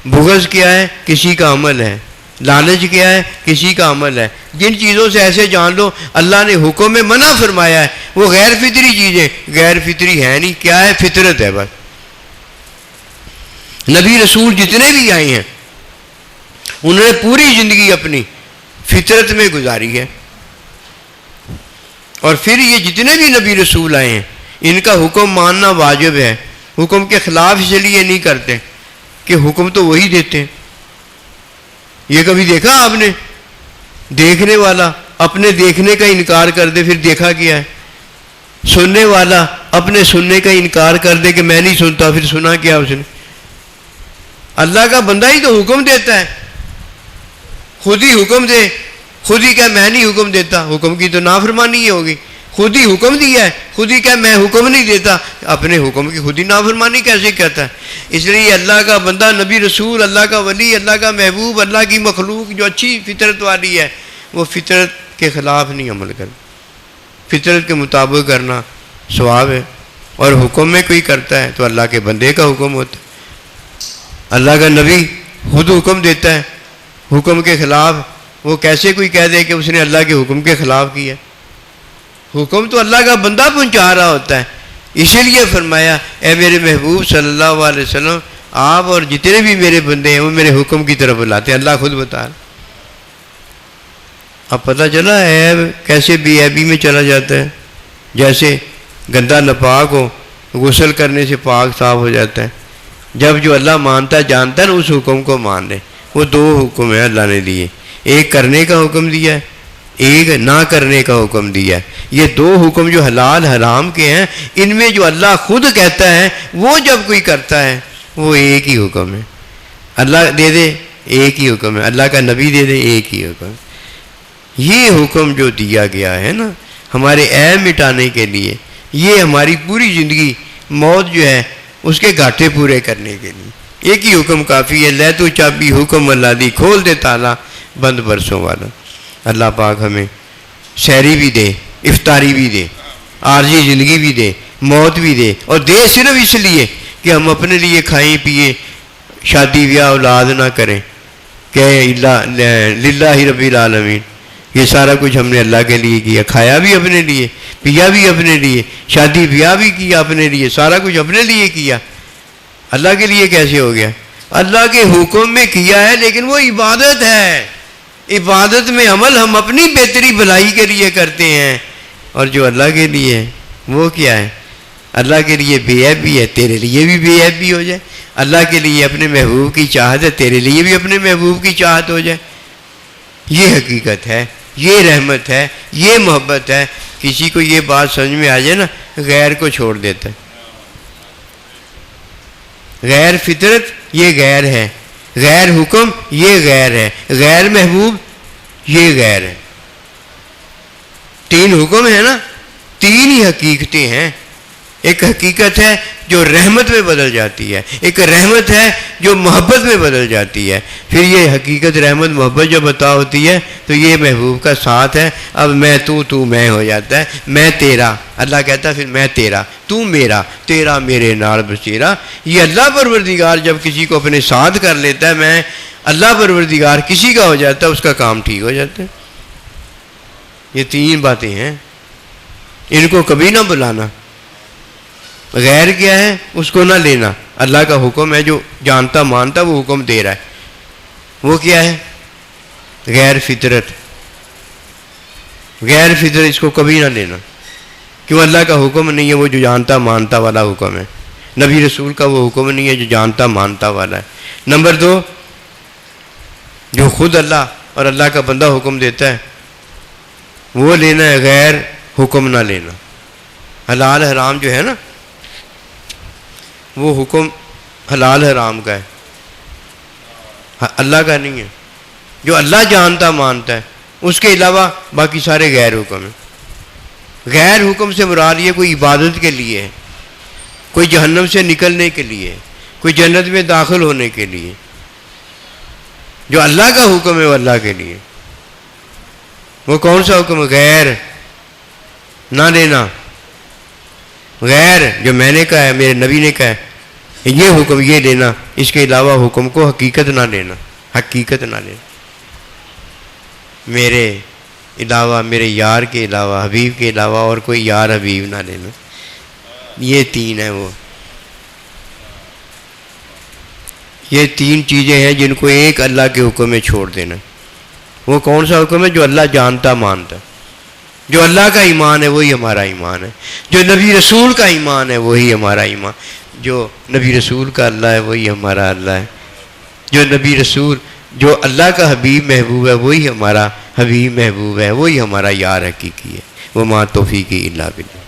بغض کیا ہے؟ کسی کا عمل ہے۔ لالچ کیا ہے؟ کسی کا عمل ہے۔ جن چیزوں سے ایسے جان لو اللہ نے حکم میں منع فرمایا ہے وہ غیر فطری چیزیں، غیر فطری ہے نہیں، کیا ہے؟ فطرت ہے بس۔ نبی رسول جتنے بھی آئے ہیں انہوں نے پوری زندگی اپنی فطرت میں گزاری ہے، اور پھر یہ جتنے بھی نبی رسول آئے ہیں ان کا حکم ماننا واجب ہے، حکم کے خلاف اس لیے نہیں کرتے کہ حکم تو وہی دیتے ہیں. یہ کبھی دیکھا آپ نے؟ دیکھنے والا اپنے دیکھنے کا انکار کر دے پھر دیکھا کیا ہے؟ سننے والا اپنے سننے کا انکار کر دے کہ میں نہیں سنتا پھر سنا کیا اس نے؟ اللہ کا بندہ ہی تو حکم دیتا ہے. خود ہی حکم دے، خود ہی کہ میں نہیں حکم دیتا، حکم کی تو نافرمانی ہی ہوگی. خود ہی حکم دیا ہے، خود ہی کہ میں حکم نہیں دیتا، اپنے حکم کی خود ہی نافرمانی کیسے کہتا ہے؟ اس لیے اللہ کا بندہ، نبی رسول، اللہ کا ولی، اللہ کا محبوب، اللہ کی مخلوق جو اچھی فطرت والی ہے، وہ فطرت کے خلاف نہیں عمل کرنا. فطرت کے مطابق کرنا ثواب ہے. اور حکم میں کوئی کرتا ہے تو اللہ کے بندے کا حکم ہوتا ہے. اللہ کا نبی خود حکم دیتا ہے، حکم کے خلاف وہ کیسے کوئی کہہ دے کہ اس نے اللہ کے حکم کے خلاف کیا؟ حکم تو اللہ کا بندہ پہنچا رہا ہوتا ہے. اسی لیے فرمایا اے میرے محبوب صلی اللہ علیہ وسلم، آپ اور جتنے بھی میرے بندے ہیں وہ میرے حکم کی طرف بلاتے ہیں. اللہ خود بتا رہا. اب پتہ چلا عیب کیسے بے عیبی میں چلا جاتا ہے. جیسے گندا ناپاک ہو، غسل کرنے سے پاک صاف ہو جاتا ہے. جب جو اللہ مانتا جانتا ہے نا، اس حکم کو مان لے. وہ دو حکم ہیں اللہ نے دیے، ایک کرنے کا حکم دیا ہے، ایک نہ کرنے کا حکم دیا ہے. یہ دو حکم جو حلال حرام کے ہیں، ان میں جو اللہ خود کہتا ہے وہ جب کوئی کرتا ہے وہ ایک ہی حکم ہے. اللہ دے دے ایک ہی حکم ہے، اللہ کا نبی دے دے ایک ہی حکم. یہ حکم جو دیا گیا ہے نا ہمارے عیب مٹانے کے لیے، یہ ہماری پوری زندگی موت جو ہے اس کے گھاٹے پورے کرنے کے لیے ایک ہی حکم کافی ہے. لے تو چابی حکم اللہ دی، کھول دے تالا بند برسوں والا. اللہ پاک ہمیں سحری بھی دے، افطاری بھی دے، عارضی زندگی بھی دے، موت بھی دے. اور دے صرف اس لیے کہ ہم اپنے لیے کھائیں پیئیں، شادی بیاہ اولاد نہ کریں کہ للہ رب العالمین. یہ سارا کچھ ہم نے اللہ کے لیے کیا، کھایا بھی اپنے لیے، پیا بھی اپنے لیے، شادی بیاہ بھی کیا اپنے لیے، سارا کچھ اپنے لیے کیا. اللہ کے لیے کیسے ہو گیا؟ اللہ کے حکم میں کیا ہے، لیکن وہ عبادت ہے. عبادت میں عمل ہم اپنی بہتری بھلائی کے لیے کرتے ہیں، اور جو اللہ کے لیے ہے وہ کیا ہے؟ اللہ کے لیے بے عیب بھی ہے، تیرے لیے بھی بے عیب بھی ہو جائے. اللہ کے لیے اپنے محبوب کی چاہت ہے، تیرے لیے بھی اپنے محبوب کی چاہت ہو جائے. یہ حقیقت ہے، یہ رحمت ہے، یہ محبت ہے. کسی کو یہ بات سمجھ میں آ جائے نا، غیر کو چھوڑ دیتا ہے. غیر فطرت یہ غیر ہے، غیر حکم یہ غیر ہے، غیر محبوب یہ غیر ہے. تین حکم ہے نا، تین ہی حقیقتیں ہیں. ایک حقیقت ہے جو رحمت میں بدل جاتی ہے، ایک رحمت ہے جو محبت میں بدل جاتی ہے. پھر یہ حقیقت رحمت محبت جب عطا ہوتی ہے تو یہ محبوب کا ساتھ ہے. اب میں تو میں ہو جاتا ہے. میں تیرا، اللہ کہتا ہے پھر میں تیرا، تو میرا، تیرا میرے نال بسیرا. یہ اللہ پروردگار جب کسی کو اپنے ساتھ کر لیتا ہے، میں اللہ پروردگار کسی کا ہو جاتا ہے، اس کا کام ٹھیک ہو جاتا ہے. یہ تین باتیں ہیں، ان کو کبھی نہ بلانا. غیر کیا ہے اس کو نہ لینا. اللہ کا حکم ہے جو جانتا مانتا وہ حکم دے رہا ہے. وہ کیا ہے؟ غیر فطرت. غیر فطرت اس کو کبھی نہ لینا. کیوں؟ اللہ کا حکم نہیں ہے وہ جو جانتا مانتا والا حکم ہے. نبی رسول کا وہ حکم نہیں ہے جو جانتا مانتا والا ہے. نمبر دو، جو خود اللہ اور اللہ کا بندہ حکم دیتا ہے وہ لینا ہے، غیر حکم نہ لینا. حلال حرام جو ہے نا، وہ حکم حلال حرام کا ہے، اللہ کا نہیں ہے. جو اللہ جانتا مانتا ہے اس کے علاوہ باقی سارے غیر حکم ہیں. غیر حکم سے مراد یہ کوئی عبادت کے لیے ہے، کوئی جہنم سے نکلنے کے لیے، کوئی جنت میں داخل ہونے کے لیے. جو اللہ کا حکم ہے وہ اللہ کے لیے. وہ کون سا حکم ہے؟ غیر نہ لینا. غیر جو میں نے کہا ہے، میرے نبی نے کہا ہے، یہ حکم یہ لینا. اس کے علاوہ حکم کو حقیقت نہ لینا، حقیقت نہ لینا. میرے علاوہ، میرے یار کے علاوہ، حبیب کے علاوہ اور کوئی یار حبیب نہ لینا. یہ تین ہیں. وہ یہ تین چیزیں ہیں جن کو ایک اللہ کے حکم میں چھوڑ دینا. وہ کون سا حکم ہے؟ جو اللہ جانتا مانتا. جو اللہ کا ایمان ہے وہی ہمارا ایمان ہے. جو نبی رسول کا ایمان ہے وہی ہمارا ایمان. جو نبی رسول کا اللہ ہے وہی ہمارا اللہ ہے، جو نبی رسول جو اللہ کا حبیب محبوب ہے وہی ہمارا حبیب محبوب ہے، وہی ہمارا یار حقیقی ہے۔ وما توفیقی الا باللہ۔